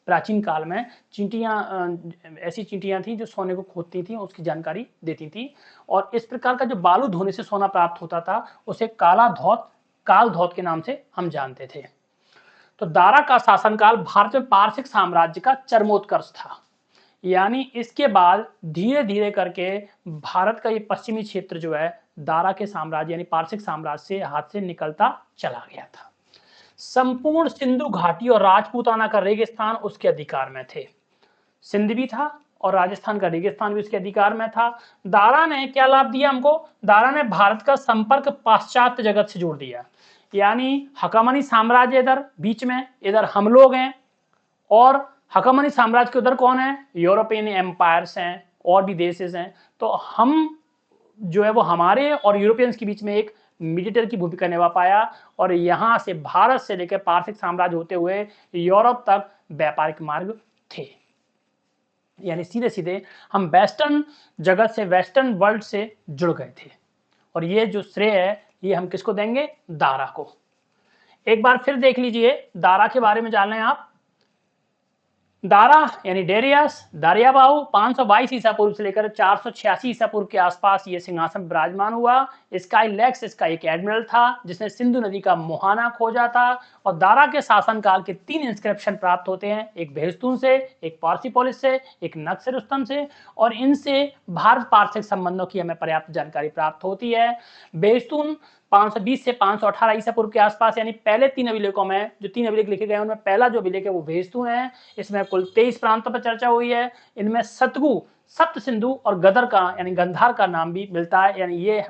प्राचीन काल में चींटियां, ऐसी चींटियां थी जो सोने को खोदती थी, उसकी जानकारी देती थी। और इस प्रकार का जो बालू धोने से सोना प्राप्त होता था उसे काला धौत, काल धौत के नाम से हम जानते थे। तो दारा का शासनकाल भारत में पारसिक साम्राज्य का चरमोत्कर्ष था। यानी इसके बाद धीरे धीरे करके भारत का ये पश्चिमी क्षेत्र जो है दारा के साम्राज्य यानी पारसिक साम्राज्य से हाथ से निकलता चला गया था। संपूर्ण सिंधु घाटी और राजपूताना का रेगिस्तान उसके अधिकार में थे। सिंध भी था और राजस्थान का रेगिस्तान भी उसके अधिकार में था। दारा ने क्या लाभ दिया हमको? दारा ने भारत का संपर्क पाश्चात्य जगत से जोड़ दिया। यानी हकामनी साम्राज्य इधर बीच में, इधर हम लोग हैं, और हकामनी साम्राज्य के उधर कौन है? यूरोपियन एम्पायर्स हैं और भी देशेस हैं। तो हम जो है वो हमारे और यूरोपियंस के बीच में एक मीडिएटर की भूमिका निभा पाया और यहां से भारत से लेकर पारसिक साम्राज्य होते हुए यूरोप तक व्यापारिक मार्ग थे। यानी सीधे सीधे हम वेस्टर्न जगत से, वेस्टर्न वर्ल्ड से जुड़ गए थे। और ये जो श्रेय है ये हम किसको देंगे? दारा को। एक बार फिर देख लीजिए, दारा के बारे में जान लें आप। दारा यानी डेरियस, दारियाबाहु 522 ईसा पूर्व से लेकर 486 ईसा पूर्व के आसपास ये सिंहासन विराजमान हुआ। स्काईलैक्स इसका एक एडमिरल था जिसने सिंधु नदी का मुहाना खोजा था। और दारा के शासनकाल के 3 इंस्क्रिप्शन प्राप्त होते हैं, एक बेहस्तून से, एक पारसिपोलिस से, एक नक्सरुस्तम से। और इनसे भारत पारसिक संबंधों की हमें पर्याप्त जानकारी प्राप्त होती है। बेहस्तून 520 से 518 ईसा पूर्व के आसपास, यानी पहले 3 अभिलेखों में, जो 3 अभिलेख लिखे गए उनमें पहला जो अभिलेख है वो बेहस्तून है। इसमें कुल 23 प्रांतों पर चर्चा हुई है। इनमें सतगु, सप्त सिंधु और गदर का यानी गंधार का नाम भी मिलता है, यानी ये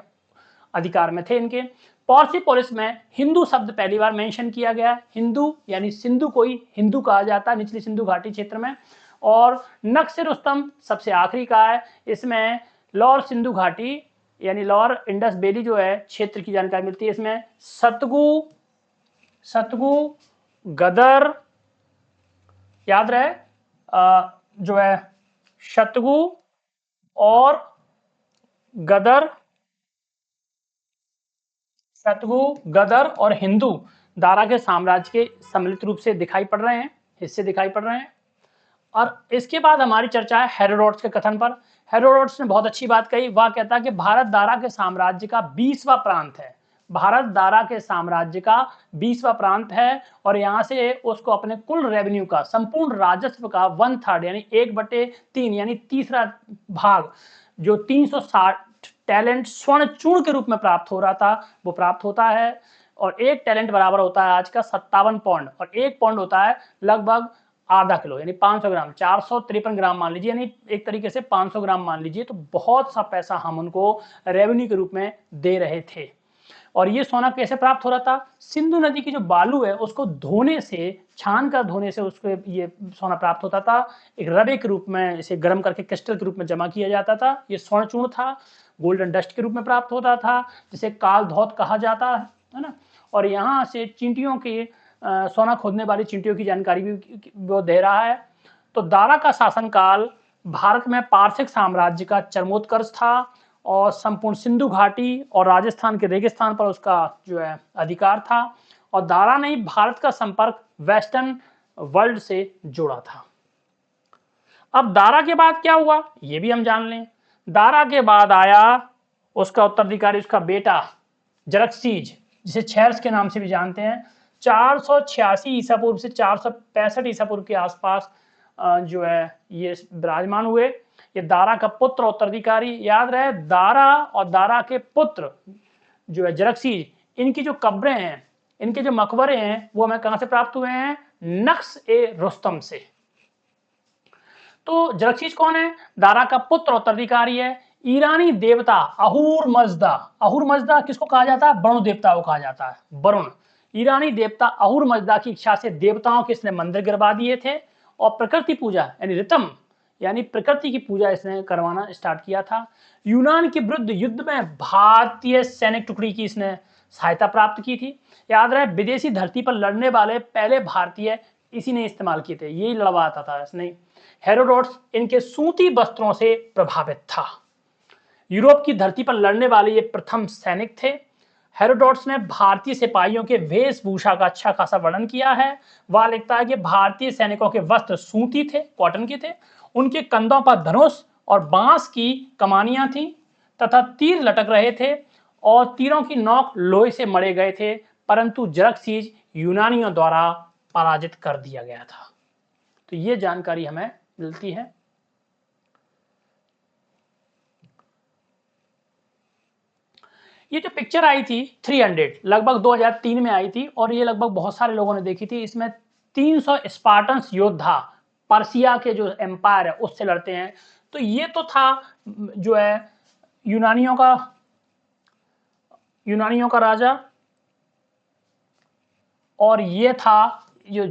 अधिकार में थे इनके। पॉर्सिपोलिस में हिंदू शब्द पहली बार मेंशन किया गया। हिंदू यानी सिंधु को ही हिंदू कहा जाता है निचली सिंधु घाटी क्षेत्र में। और नक्सरुस्तम सबसे आखिरी का है। इसमें लोअर सिंधु घाटी यानी लोअर इंडस वैली जो है क्षेत्र की जानकारी मिलती है। इसमें सतगु, गदर, याद रहे जो है सतगु और गदर, सतगु, गदर और हिंदू दारा के साम्राज्य के सम्मिलित रूप से दिखाई पड़ रहे हैं, हिस्से दिखाई पड़ रहे हैं। और इसके बाद हमारी चर्चा है हेरोडोटस के कथन पर। हेरोडोटस ने बहुत अच्छी बात कही। वह कहता है कि भारत दारा के साम्राज्य का 20वां प्रांत है। भारत दारा के साम्राज्य का 20वां प्रांत है और यहां से उसको अपने कुल रेवेन्यू का, संपूर्ण राजस्व का 1/3 यानी 1/3 यानी तीसरा भाग, जो 360 टैलेंट स्वर्ण चूर्ण के रूप में प्राप्त हो रहा था वो प्राप्त होता है। और 1 टैलेंट बराबर होता है आज का 57 पौंड, और 1 पौंड होता है लगभग आधा किलो यानी 500 ग्राम, 453 ग्राम मान लीजिए, यानी एक तरीके से 500 ग्राम मान लीजिए। तो बहुत सा पैसा हम उनको रेवेन्यू के रूप में दे रहे थे। और ये सोना कैसे प्राप्त हो रहा था? सिंधु नदी की जो बालू है उसको धोने से, छान कर धोने से उसको ये सोना प्राप्त होता था। एक रवे के रूप में इसे गर्म करके क्रिस्टल के रूप में जमा किया जाता था। ये स्वर्ण चूर्ण था, गोल्डन डस्ट के रूप में प्राप्त होता था, जिसे काल धौत कहा जाता है ना। और यहाँ से चींटियों की, सोना खोदने वाली चींटियों की जानकारी भी वो दे रहा है। तो दारा का शासनकाल भारत में पारसिक साम्राज्य का चरमोत्कर्ष था और संपूर्ण सिंधु घाटी और राजस्थान के रेगिस्तान पर उसका जो है अधिकार था। और दारा ने भारत का संपर्क वेस्टर्न वर्ल्ड से जोड़ा था। अब दारा के बाद क्या हुआ ये भी हम जान लें। दारा के बाद आया उसका उत्तराधिकारी, उसका बेटा जरक्सीज, जिसे छैर्स के नाम से भी जानते हैं। 486 ईसा पूर्व से 465 ईसा पूर्व के आसपास जो है ये विराजमान हुए। ये दारा का पुत्र उत्तराधिकारी। याद रहे, दारा और दारा के पुत्र जो है जरक्सीज, इनकी जो कब्रें हैं, इनके जो मकबरे हैं वो हमें कहां से प्राप्त हुए हैं? नक्श-ए-रुस्तम से। तो जरक्सीज कौन है? दारा का पुत्र उत्तराधिकारी है। ईरानी देवता अहूर मजदा, अहूर मजदा किसको कहा जाता है? वरुण देवता को कहा जाता है, वरुण। ईरानी देवता अहूर मजदा की इच्छा से देवताओं के इसने मंदिर गिरवा दिए थे और प्रकृति पूजा यानी रितम यानी प्रकृति की पूजा इसने करवाना स्टार्ट किया था। यूनान के विरुद्ध युद्ध में भारतीय सैनिक टुकड़ी की इसने सहायता प्राप्त की थी। याद रहे, विदेशी धरती पर लड़ने वाले पहले भारतीय इसी ने इस्तेमाल किए थे, यही लड़वाता था इसने। हेरोडोटस इनके सूती वस्त्रों से प्रभावित था। यूरोप की धरती पर लड़ने वाले ये प्रथम सैनिक थे। हेरोडोटस ने भारतीय सिपाहियों के वेशभूषा का अच्छा खासा वर्णन किया है। वह लिखता है कि भारतीय सैनिकों के वस्त्र सूती थे, कॉटन के थे। उनके कंधों पर धनुष और बांस की कमानियां थी तथा तीर लटक रहे थे और तीरों की नोक लोहे से मढ़े गए थे, परंतु जरक्सीज यूनानियों द्वारा पराजित कर दिया गया था। तो ये जानकारी हमें मिलती है। ये जो पिक्चर आई थी 300 लगभग 2003 में आई थी और ये लगभग बहुत सारे लोगों ने देखी थी। इसमें 300 स्पार्टन्स योद्धा पर्सिया के जो एम्पायर है उससे लड़ते हैं। तो ये तो था जो है यूनानियों का राजा, और ये था जो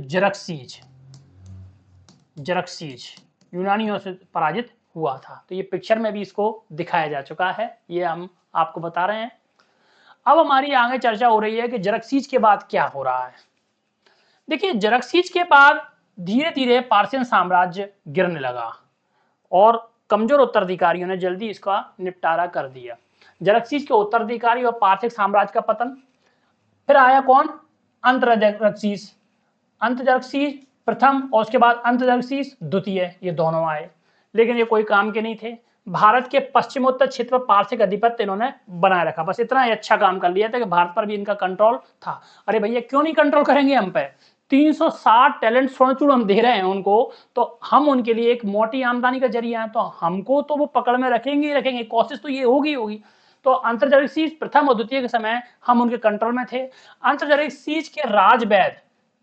जरक्सीज यूनानियों से पराजित हुआ था। तो ये पिक्चर में भी इसको दिखाया जा चुका है, ये हम आपको बता रहे हैं। अब हमारी आगे चर्चा हो रही है कि जरक्सीज के बाद क्या हो रहा है। देखिए, जरक्सीज के बाद धीरे धीरे पार्सियन साम्राज्य गिरने लगा और कमजोर उत्तराधिकारियों ने जल्दी इसका निपटारा कर दिया। जरक्सीज के उत्तराधिकारी और पार्थिक साम्राज्य का पतन। फिर आया कौन? अंतजरक्सीज प्रथम और उसके बाद अंतजरक्सीज द्वितीय, ये दोनों आए, लेकिन ये कोई काम के नहीं थे। भारत के पश्चिमोत्तर क्षेत्र पर पार्थिक अधिपत्य इन्होंने बनाए रखा, बस इतना ही अच्छा काम कर लिया था कि भारत पर भी इनका कंट्रोल था। अरे भैया, क्यों नहीं कंट्रोल करेंगे हम पे? 360 टैलेंट सोनचूड़ हम दे रहे हैं उनको, तो हम उनके लिए एक मोटी आमदनी का जरिया है, तो हमको तो वो पकड़ में रखेंगे ही रखेंगे, कोशिश तो ये होगी। तो अंतर्जरिक प्रथम और द्वितीय के समय हम उनके कंट्रोल में थे। अंतर्जरिक के राजवैद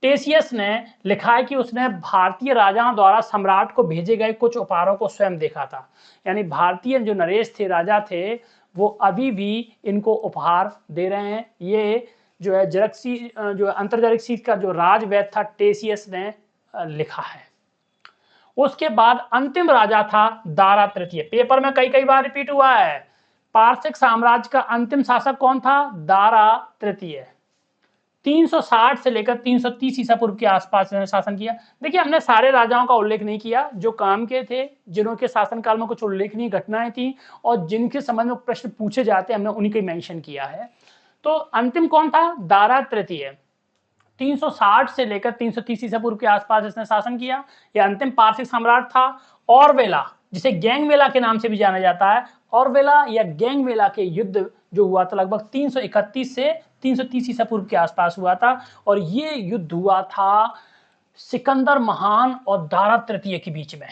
टेसियस ने लिखा है कि उसने भारतीय राजाओं द्वारा सम्राट को भेजे गए कुछ उपहारों को स्वयं देखा था। यानी भारतीय जो नरेश थे, राजा थे, वो अभी भी इनको उपहार दे रहे हैं। ये जो है जो अंतर्जरिक का जो राजवैद था टेसियस ने लिखा है। उसके बाद अंतिम राजा था दारा तृतीय। पेपर में कई बार रिपीट हुआ है। पारसिक साम्राज्य का अंतिम शासक कौन था? दारा तृतीय। 360 से लेकर 330 ईसा पूर्व के आसपास शासन किया। देखिए, हमने सारे राजाओं का उल्लेख नहीं किया, जो काम के थे, जिन्होंने शासनकाल में कुछ उल्लेखनीय घटनाएं थी और जिनके संबंध में प्रश्न पूछे जाते हैं, हमने उन्हीं को मेंशन किया है। तो अंतिम कौन था? दारा तृतीय। 360 से लेकर 330 ईसा पूर्व के आसपास इसने शासन किया। यह अंतिम पारसिक सम्राट था। ऑरवेला, जिसे गैंगवेला के नाम से भी जाना जाता है, ऑरवेला या गैंगवेला के युद्ध जो हुआ था लगभग 331 से 330 ईसा पूर्व के आसपास हुआ था, और ये युद्ध हुआ था सिकंदर महान और दारा तृतीय के बीच में।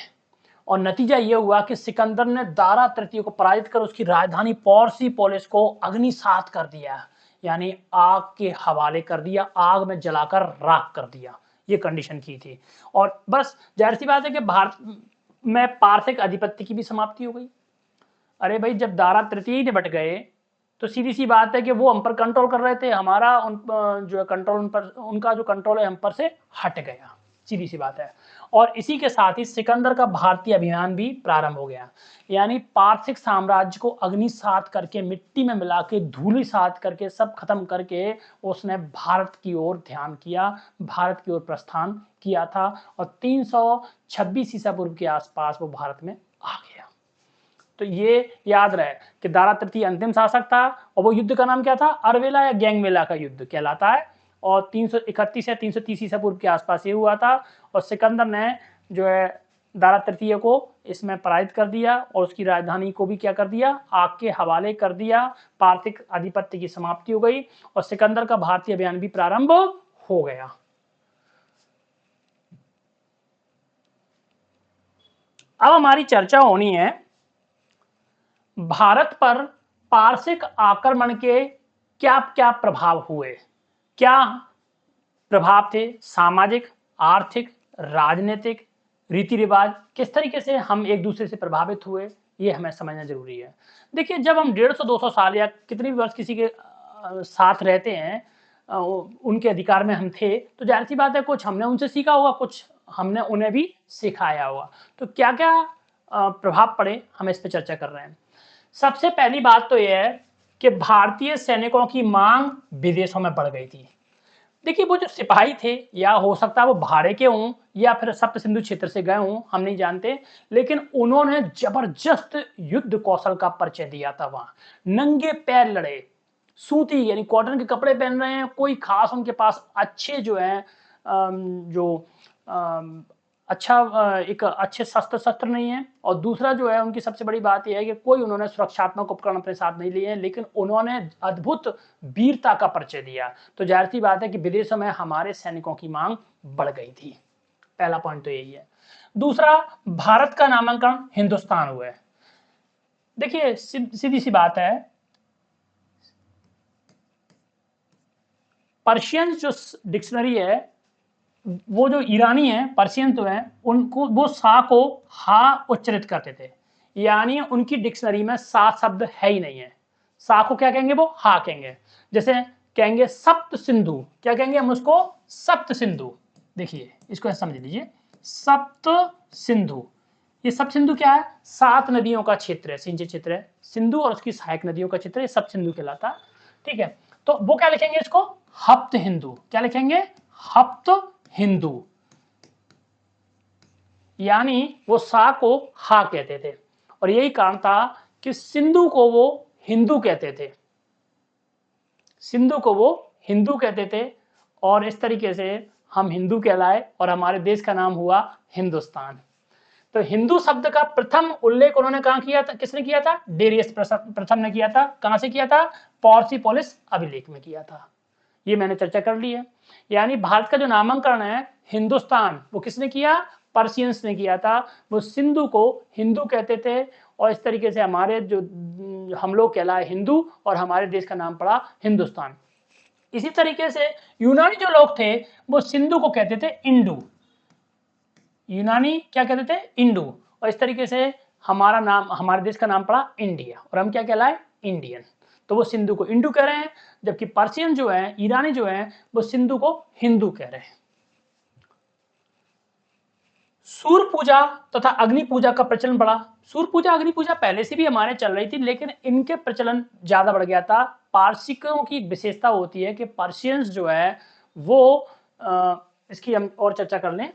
और नतीजा यह हुआ कि सिकंदर ने दारा तृतीय को पराजित कर उसकी राजधानी पर्सिपोलिस को अग्निसात कर दिया, यानी आग के हवाले कर दिया, आग में जलाकर राख कर दिया। ये कंडीशन की थी। और बस जाहिर सी बात है कि भारत में पारसिक अधिपत्य की भी समाप्ति हो गई। अरे भाई, जब दारा तृतीय निपट गए तो सीधी सी बात है कि वो हम पर कंट्रोल कर रहे थे, हमारा जो कंट्रोल उन पर, उनका जो कंट्रोल है हम पर से हट गया, सीधी सी बात है। और इसी के साथ ही सिकंदर का भारतीय अभियान भी प्रारंभ हो गया। यानी पारसिक साम्राज्य को अग्निसात करके, मिट्टी में मिला के, धूलिसात करके, सब खत्म करके उसने भारत की ओर ध्यान किया, भारत की ओर प्रस्थान किया था। और 326 ईसा पूर्व के आसपास वो भारत में आ गया। तो ये याद रहे कि दारा तृतीय अंतिम शासक था और वो युद्ध का नाम क्या था? अरवेला या गैंगवेला का युद्ध कहलाता है। और 331 या 330 ईसा पूर्व के आसपास ये हुआ था। और सिकंदर ने जो है दारा तृतीय को इसमें पराजित कर दिया और उसकी राजधानी को भी क्या कर दिया? आग के हवाले कर दिया। पारसिक आधिपत्य की समाप्ति हो गई और सिकंदर का भारतीय अभियान भी प्रारंभ हो गया। अब हमारी चर्चा होनी है भारत पर पारसिक आक्रमण के क्या क्या प्रभाव हुए, क्या प्रभाव थे? सामाजिक, आर्थिक, राजनीतिक, रीति रिवाज, किस तरीके से हम एक दूसरे से प्रभावित हुए, ये हमें समझना जरूरी है। देखिए, जब हम 150-200 साल या कितने भी वर्ष किसी के साथ रहते हैं, उनके अधिकार में हम थे, तो जाहिर सी बात है कुछ हमने उनसे सीखा होगा, कुछ हमने उन्हें भी सिखाया होगा। तो क्या क्या प्रभाव पड़े, हम इस पर चर्चा कर रहे हैं। सबसे पहली बात तो यह है कि भारतीय सैनिकों की मांग विदेशों में बढ़ गई थी। देखिए, वो जो सिपाही थे, या हो सकता है वो भाड़े के हों या फिर सप्त सिंधु क्षेत्र से गए हों, हम नहीं जानते, लेकिन उन्होंने जबरदस्त युद्ध कौशल का परिचय दिया था। वहां नंगे पैर लड़े, सूती यानी कॉटन के कपड़े पहन रहे हैं, कोई खास उनके पास अच्छे जो है जो अच्छा एक अच्छे शस्त्र नहीं है। और दूसरा जो है, उनकी सबसे बड़ी बात यह है कि कोई उन्होंने सुरक्षात्मक उपकरण अपने साथ नहीं लिए हैं, लेकिन उन्होंने अद्भुत वीरता का परिचय दिया। तो जाहिर सी बात है कि विदेशों में हमारे सैनिकों की मांग बढ़ गई थी। पहला पॉइंट तो यही है। दूसरा, भारत का नामांकन हिंदुस्तान हुआ है। देखिए, सीधी सी बात है, पर्शियन जो डिक्शनरी है, वो जो ईरानी है, पर्शियन तो है, उनको वो सा को हा उच्चारित करते थे, यानी उनकी डिक्शनरी में सा शब्द है ही नहीं है। सा को क्या कहेंगे, वो हा कहेंगे। जैसे कहेंगे सप्त सिंधु, क्या कहेंगे हम उसको, सप्त सिंधु। देखिए, इसको समझ लीजिए, सप्त सिंधु, ये सप्त सिंधु क्या है, 7 नदियों का क्षेत्र है, सिंचित क्षेत्र है। सिंधु और उसकी सहायक नदियों का क्षेत्र, ये सप्त सिंधु कहलाता। ठीक है, तो वो क्या लिखेंगे इसको, हप्त हिंदू। क्या लिखेंगे, हप्त हिंदू, यानी वो सा को हा कहते थे। और यही कारण था कि सिंधु को वो हिंदू कहते थे, सिंधु को वो हिंदू कहते थे। और इस तरीके से हम हिंदू कहलाए और हमारे देश का नाम हुआ हिंदुस्तान। तो हिंदू शब्द का प्रथम उल्लेख उन्होंने कहां किया था, किसने किया था, डेरियस प्रथम ने किया था। कहां से किया था, पॉर्सिपोलिस अभिलेख में किया था। ये मैंने चर्चा कर ली है। यानी भारत का जो नामांकन है हिंदुस्तान, वो किसने किया, पर्शियंस ने किया था। वो सिंधु को हिंदू कहते थे, और इस तरीके से हमारे जो हम लोग कहलाए हिंदू, और हमारे देश का नाम पड़ा हिंदुस्तान। इसी तरीके से यूनानी जो लोग थे, वो सिंधु को कहते थे इंडू, यूनानी क्या कहते थे, इंडू। और इस तरीके से हमारा नाम, हमारे देश का नाम पड़ा इंडिया, और हम क्या कहलाए, इंडियन। तो वो सिंधु को इंडू कह रहे हैं, जबकि पर्शियन जो है, ईरानी जो है, वो सिंधु को हिंदू कह रहे हैं। सूर्य पूजा तथा अग्नि पूजा का प्रचलन बढ़ा। सूर्य पूजा, अग्नि पूजा पहले से भी हमारे चल रही थी, लेकिन इनके प्रचलन ज्यादा बढ़ गया था। पारसिकों की विशेषता होती है कि पर्शियंस जो है वो इसकी हम और चर्चा कर लें।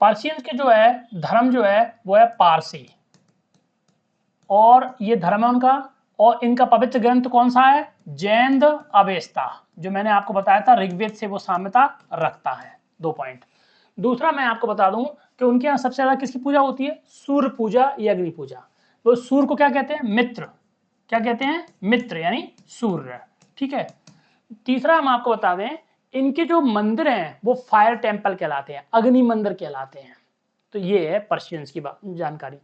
पारसियंस के जो है धर्म जो है वो है पारसी, और ये धर्म है उनका। और इनका पवित्र ग्रंथ कौन सा है, जैन अवेस्ता, जो मैंने आपको बताया था ऋग्वेद से वो साम्यता रखता है। 2 पॉइंट। दूसरा मैं आपको बता दूं कि उनके यहाँ सबसे ज्यादा किसकी पूजा होती है, सूर्य पूजा या अग्नि पूजा। वो सूर्य को क्या कहते हैं, मित्र। क्या कहते हैं, मित्र, यानी सूर्य। ठीक है। तीसरा हम आपको बता दें, इनके जो मंदिर हैं वो फायर टेम्पल कहलाते हैं, अग्नि मंदिर कहलाते हैं। तो ये है पर्शियंस की जानकारी।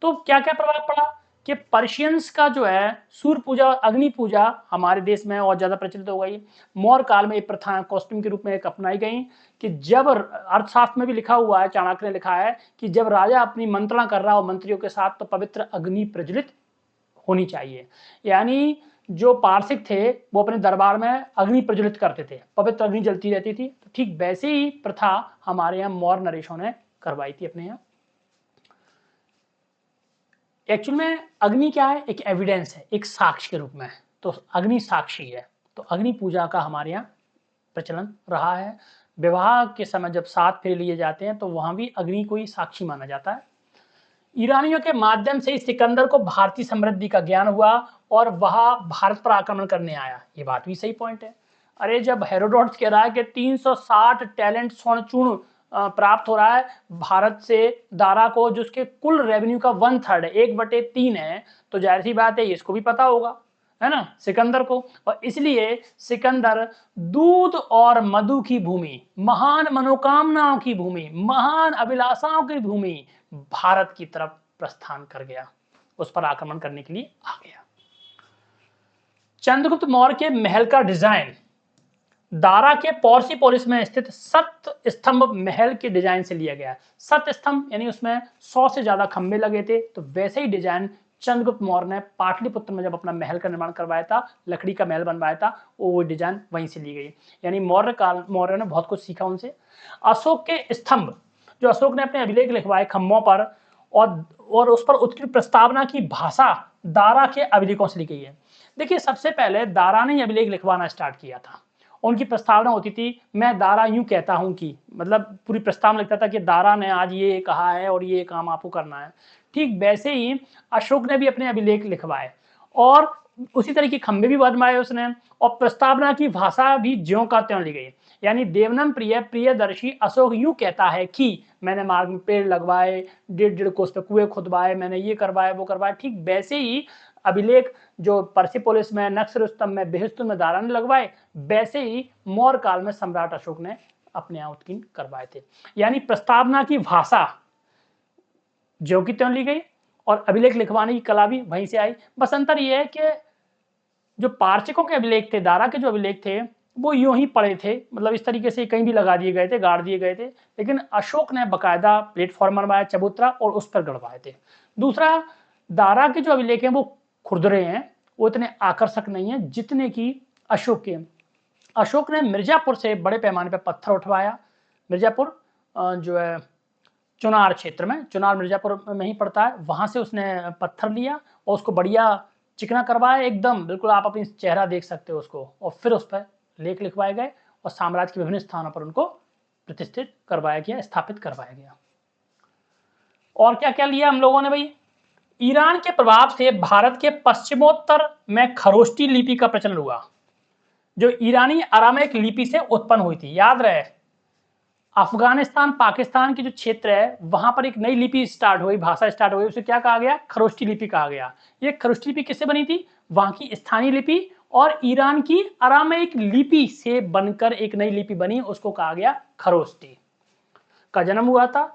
तो क्या क्या प्रभाव पड़ा कि पर्शियंस का जो है सूर्य पूजा, अग्नि पूजा हमारे देश में और ज्यादा प्रचलित हो गई। मौर्य काल में एक प्रथा कॉस्ट्यूम के रूप में एक अपनाई गई कि जब अर्थशास्त्र में भी लिखा हुआ है, चाणक्य ने लिखा है कि जब राजा अपनी मंत्रणा कर रहा हो मंत्रियों के साथ, तो पवित्र अग्नि प्रज्वलित होनी चाहिए। यानी जो पारसिक थे वो अपने दरबार में अग्नि प्रज्वलित करते थे, पवित्र अग्नि जलती रहती थी। तो ठीक वैसे ही प्रथा हमारे यहाँ मौर्य नरेशों ने करवाई थी अपने यहाँ। एक्चुअल में अग्नि क्या है, एक एविडेंस है, एक साक्ष्य के रूप में। तो अग्नि साक्षी है। तो अग्नि पूजा का हमारे यहाँ प्रचलन रहा है। विवाह के समय जब 7 फेरे लिए जाते हैं तो वहां भी अग्नि को ही साक्षी माना जाता है। ईरानियों के माध्यम से सिकंदर को भारतीय समृद्धि का ज्ञान हुआ और वह भारत पर आक्रमण करने आया। ये बात भी सही पॉइंट है। अरे जब हेरोडोटस कह रहा है कि 360 टैलेंट स्वर्ण चूर्ण प्राप्त हो रहा है भारत से दारा को, जो उसके कुल रेवेन्यू का 1/3 है, 1/3 है, तो जाहिर सी बात है इसको भी पता होगा, है ना, सिकंदर को। और इसलिए सिकंदर दूध और मधु की भूमि, महान मनोकामनाओं की भूमि, महान अभिलाषाओं की भूमि भारत की तरफ प्रस्थान कर गया, उस पर आक्रमण करने के लिए आ गया। चंद्रगुप्त मौर्य के महल का डिजाइन दारा के पोर्सिपोलिस में स्थित सप्त स्तंभ महल के डिजाइन से लिया गया है। सप्त स्तंभ यानी उसमें 100 से ज्यादा खंभे लगे थे, तो वैसे ही डिजाइन चंद्रगुप्त मौर्य ने पाटलिपुत्र में जब अपना महल का निर्माण करवाया था, लकड़ी का महल बनवाया था, वो डिजाइन वहीं से ली गई। यानी मौर्य ने बहुत कुछ सीखा उनसे। अशोक के स्तंभ, जो अशोक ने अपने अभिलेख लिखवाए खंभों पर और उस पर उत्कीर्ण प्रस्तावना की भाषा दारा के अभिलेखों से ली गई है। देखिए, सबसे पहले दारा ने अभिलेख लिखवाना स्टार्ट किया था। उनकी प्रस्तावना होती थी, मैं दारा यूं कहता हूं कि, मतलब पूरी प्रस्तावना लिखता था कि दारा ने आज ये कहा है और ये काम आपको करना है। ठीक वैसे ही अशोक ने भी अपने अभिलेख लिखवाए और उसी तरह के खंभे भी बनवाए उसने, और प्रस्तावना की भाषा भी ज्यों का त्यों ली गई। यानी देवनम प्रियदर्शी अशोक यूं कहता है कि मैंने मार्ग में पेड़ लगवाए, 1.5 कोस पे कुएं खुदवाए, मैंने ये करवाए वो करवाए। ठीक वैसे ही अभिलेख जो पर्सिपोलिस में, नक्सरुस्तम में, बेहिस्तून में दारा ने लगवाए, वैसे ही मौर्य काल में सम्राट अशोक ने अपने यहाँ उत्कीर्ण करवाए थे। यानी प्रस्तावना की भाषा ज्यों की त्यों ली गई और अभिलेख लिखवाने की कला भी वहीं से आई। बस अंतर यह है कि जो पार्शिकों के अभिलेख थे, दारा के जो अभिलेख थे, वो यूं ही पड़े थे, मतलब इस तरीके से कहीं भी लगा दिए गए थे, गाड़ दिए गए थे। लेकिन अशोक ने बकायदा प्लेटफॉर्म बनवाया चबूतरा और उस पर गड़वाए थे। दूसरा, दारा के जो अभिलेख हैं वो खुरदरे हैं, वो इतने आकर्षक नहीं है जितने की अशोक के। अशोक ने मिर्जापुर से बड़े पैमाने पर पत्थर उठवाया। मिर्जापुर जो है चुनार क्षेत्र में, चुनार मिर्जापुर में ही पड़ता है, वहां से उसने पत्थर लिया और उसको बढ़िया चिकना करवाया, एकदम बिल्कुल आप अपनी चेहरा देख सकते हो उसको, और फिर उस पर लेख लिखवाए गए और साम्राज्य के विभिन्न स्थानों पर उनको प्रतिष्ठित करवाया गया, स्थापित करवाया गया। और क्या क्या लिया हम लोगों ने भाई? ईरान के प्रभाव से भारत के पश्चिमोत्तर में खरोष्टी लिपि का प्रचलन हुआ, जो ईरानी अरामैक लिपि से उत्पन्न हुई थी। याद रहे, अफगानिस्तान पाकिस्तान के जो क्षेत्र है वहां पर एक नई लिपि स्टार्ट हुई, भाषा स्टार्ट हुई, उसे क्या कहा गया? खरोष्टी लिपि कहा गया। ये खरोष्टी लिपि किससे बनी थी? वहां की स्थानीय लिपि और ईरान की अरामैक लिपि से बनकर एक नई लिपि बनी, उसको कहा गया खरोष्टी। का जन्म हुआ था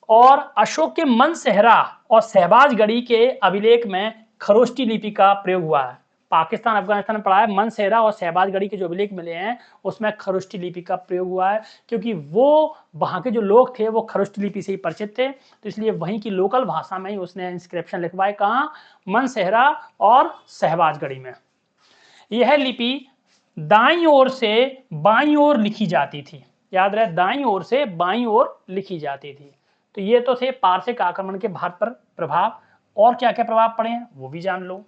और अशोक के मनसेहरा और शहबाजगढ़ी के अभिलेख में खरोष्टी लिपि का प्रयोग हुआ है। पाकिस्तान अफगानिस्तान में पढ़ा है, मनसेहरा और शहबाजगढ़ी के जो अभिलेख मिले हैं उसमें खरोष्टी लिपि का प्रयोग हुआ है, क्योंकि वो वहां के जो लोग थे वो खरोष्टी लिपि से ही परिचित थे, तो इसलिए वहीं की लोकल भाषा में ही उसने इंस्क्रिप्शन लिखवाए। कहाँ? मनसेहरा और शहबाजगढ़ी में। यह लिपि दाईं ओर से बाईं ओर लिखी जाती थी। याद रहे, दाईं ओर से बाईं ओर लिखी जाती थी। तो ये तो थे पारसिक आक्रमण के भारत पर प्रभाव। और क्या क्या प्रभाव पड़े हैं वो भी जान लो।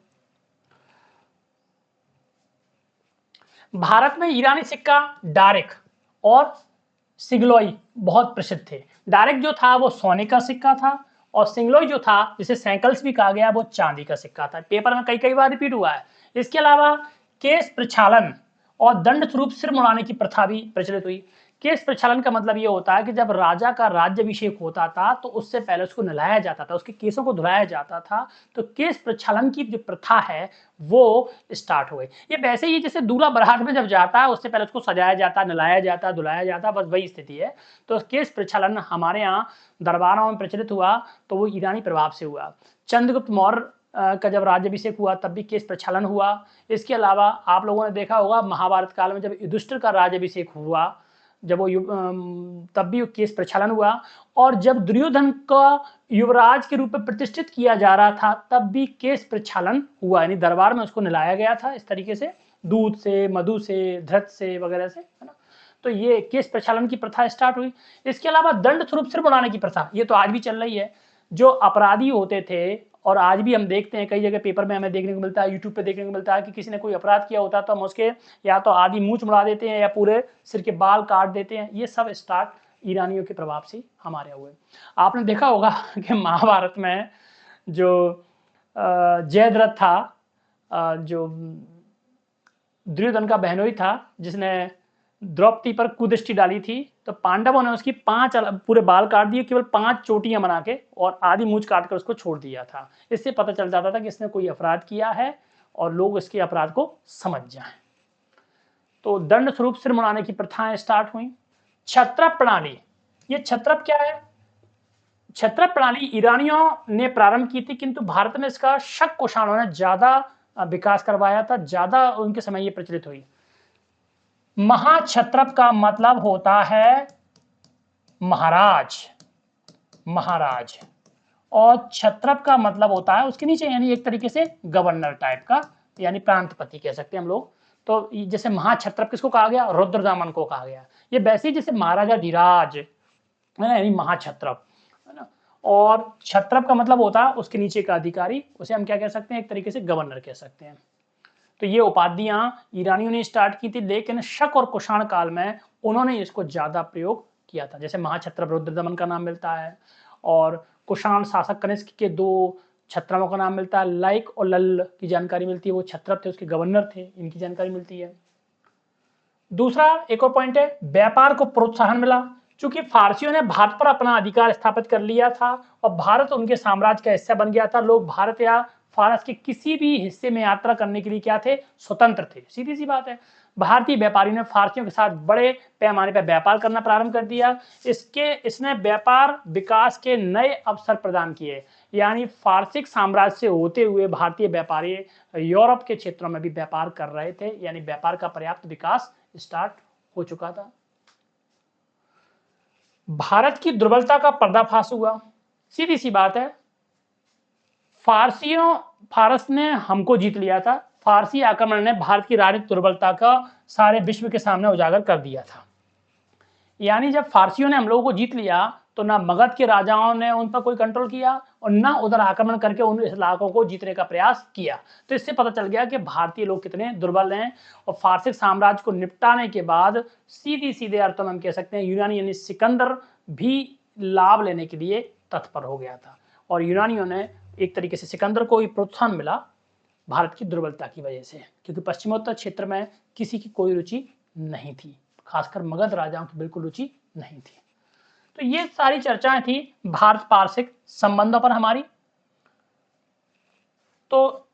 भारत में ईरानी सिक्का डारिक और सिंगलोई बहुत प्रसिद्ध थे। डारिक जो था वो सोने का सिक्का था और सिंगलोई जो था, जिसे सैकल्स भी कहा गया, वो चांदी का सिक्का था। पेपर में कई कई बार रिपीट हुआ है। इसके अलावा केश प्रक्षालन और दंड स्वरूप सिर मुड़ाने की प्रथा भी प्रचलित हुई। केश प्रक्षालन का मतलब ये होता है कि जब राजा का राज्याभिषेक होता था तो उससे पहले उसको नहलाया जाता था, उसके केसों को धुलाया जाता था। तो केश प्रक्षालन की जो प्रथा है वो स्टार्ट हो गई। ये वैसे ही जैसे दूल्हा बारात में जब जाता है उससे पहले उसको सजाया जाता, नहलाया जाता, धुलाया जाता, बस वही स्थिति है। तो केश प्रक्षालन हमारे यहाँ दरबारों में प्रचलित हुआ तो वो ईरानी प्रभाव से हुआ। चंद्रगुप्त मौर्य का जब राज्याभिषेक हुआ तब भी केश प्रक्षालन हुआ। इसके अलावा आप लोगों ने देखा होगा महाभारत काल में जब युधिष्ठिर का राज्याभिषेक हुआ, जब वो तब भी केश प्रक्षालन हुआ। और जब दुर्योधन का युवराज के रूप में प्रतिष्ठित किया जा रहा था तब भी केश प्रक्षालन हुआ, यानी दरबार में उसको नहलाया गया था इस तरीके से, दूध से, मधु से, धृत से वगैरह से, है ना। तो ये केश प्रक्षालन की प्रथा स्टार्ट हुई। इसके अलावा दंड स्वरूप सिर मुड़ाने की प्रथा, ये तो आज भी चल रही है। जो अपराधी होते थे, और आज भी हम देखते हैं कई जगह पेपर में हमें देखने को मिलता है, यूट्यूब पे देखने को मिलता है कि किसी ने कोई अपराध किया होता है तो हम उसके या तो आधी मूंछ मुड़ा देते हैं या पूरे सिर के बाल काट देते हैं। ये सब स्टार्ट ईरानियों के प्रभाव से हमारे हुए। आपने देखा होगा कि महाभारत में जो जयद्रथ था, जो दुर्योधन का बहनोई था, जिसने द्रौपदी पर कुदृष्टि डाली थी, तो पांडवों ने उसकी 5 पूरे बाल काट दिए, केवल 5 चोटियां बना के, और आधी मूंछ काट कर उसको छोड़ दिया था। इससे पता चल जाता था कि इसने कोई अपराध किया है और लोग इसके अपराध को समझ जाएं। तो दंड स्वरूप सिर मुड़ाने की प्रथाएं स्टार्ट हुई। क्षत्रप प्रणाली, ये क्षत्रप क्या है? क्षत्रप प्रणाली ईरानियों ने प्रारंभ की थी, किंतु भारत में इसका शक कुषाणों ने ज्यादा विकास करवाया था, ज्यादा उनके समय ये प्रचलित हुई। महाक्षत्रप का मतलब होता है महाराज, महाराज, और क्षत्रप का मतलब होता है उसके नीचे यानी एक तरीके से गवर्नर टाइप का, यानी प्रांतपति कह सकते हैं हम लोग। तो जैसे महाक्षत्रप किसको कहा गया, रुद्रदामन को कहा गया। ये वैसे ही जैसे महाराजा धीराज है ना, यानी महाक्षत्रप है ना। और क्षत्रप का मतलब होता है उसके नीचे का अधिकारी, उसे हम क्या कह सकते हैं, एक तरीके से गवर्नर कह सकते हैं। तो ये उपाधियां ईरानियों ने स्टार्ट की थी, लेकिन शक और कुषाण काल में उन्होंने इसको ज्यादा प्रयोग किया था। जैसे महाक्षत्रप रुद्रदमन का नाम मिलता है, और कुषाण शासक कनिष्क के 2 छत्रपों का नाम मिलता है। लाइक और लल की जानकारी मिलती है, वो छत्रप थे, उसके गवर्नर थे, इनकी जानकारी मिलती है। दूसरा एक और पॉइंट है, व्यापार को प्रोत्साहन मिला। चूंकि फारसियों ने भारत पर अपना अधिकार स्थापित कर लिया था और भारत उनके साम्राज्य का हिस्सा बन गया था, लोग भारत या फारस के किसी भी हिस्से में यात्रा करने के लिए क्या थे, स्वतंत्र थे। सीधी सी बात है। भारतीय व्यापारियों ने फारसियों के साथ बड़े पैमाने पर व्यापार करना प्रारंभ कर दिया। इसने व्यापार विकास के नए अवसर प्रदान किए, यानी फारसिक साम्राज्य से होते हुए भारतीय व्यापारी यूरोप के क्षेत्रों में भी व्यापार कर रहे थे, यानी व्यापार का पर्याप्त विकास स्टार्ट हो चुका था। भारत की दुर्बलता का पर्दाफाश हुआ। सीधी सी बात है, फारस ने हमको जीत लिया था। फारसी आक्रमण ने भारत की राजनीतिक दुर्बलता का सारे विश्व के सामने उजागर कर दिया था। यानी जब फारसियों ने हम लोगों को जीत लिया तो ना मगध के राजाओं ने उन पर कोई कंट्रोल किया और ना उधर आक्रमण करके उन इलाकों को जीतने का प्रयास किया। तो इससे पता चल गया कि भारतीय लोग कितने दुर्बल हैं। और फारसी साम्राज्य को निपटाने के बाद सीधे अर्थों में हम कह सकते हैं यूनानी यानी सिकंदर भी लाभ लेने के लिए तत्पर हो गया था, और यूनानियों ने एक तरीके से सिकंदर को प्रोत्साहन मिला भारत की दुर्बलता की वजह से, क्योंकि पश्चिमोत्तर क्षेत्र में किसी की कोई रुचि नहीं थी, खासकर मगध राजाओं की बिल्कुल रुचि नहीं थी। तो ये सारी चर्चाएं थी भारत पारसिक संबंधों पर हमारी। तो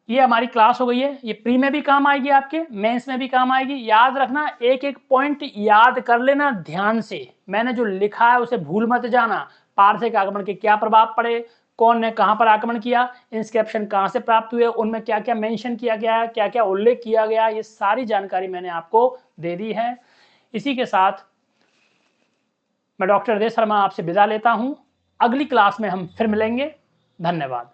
ये हमारी क्लास हो गई है, ये प्री में भी काम आएगी, आपके मेंस में भी काम आएगी। याद रखना, एक एक पॉइंट याद कर लेना ध्यान से, मैंने जो लिखा है उसे भूल मत जाना। पारसिक आक्रमण के क्या प्रभाव पड़े, कौन ने कहां पर आक्रमण किया, इंस्क्रिप्शन कहां से प्राप्त हुए, उनमें क्या क्या मेंशन किया गया है, क्या क्या उल्लेख किया गया, ये सारी जानकारी मैंने आपको दे दी है। इसी के साथ मैं डॉक्टर हृदय शर्मा आपसे विदा लेता हूं। अगली क्लास में हम फिर मिलेंगे। धन्यवाद।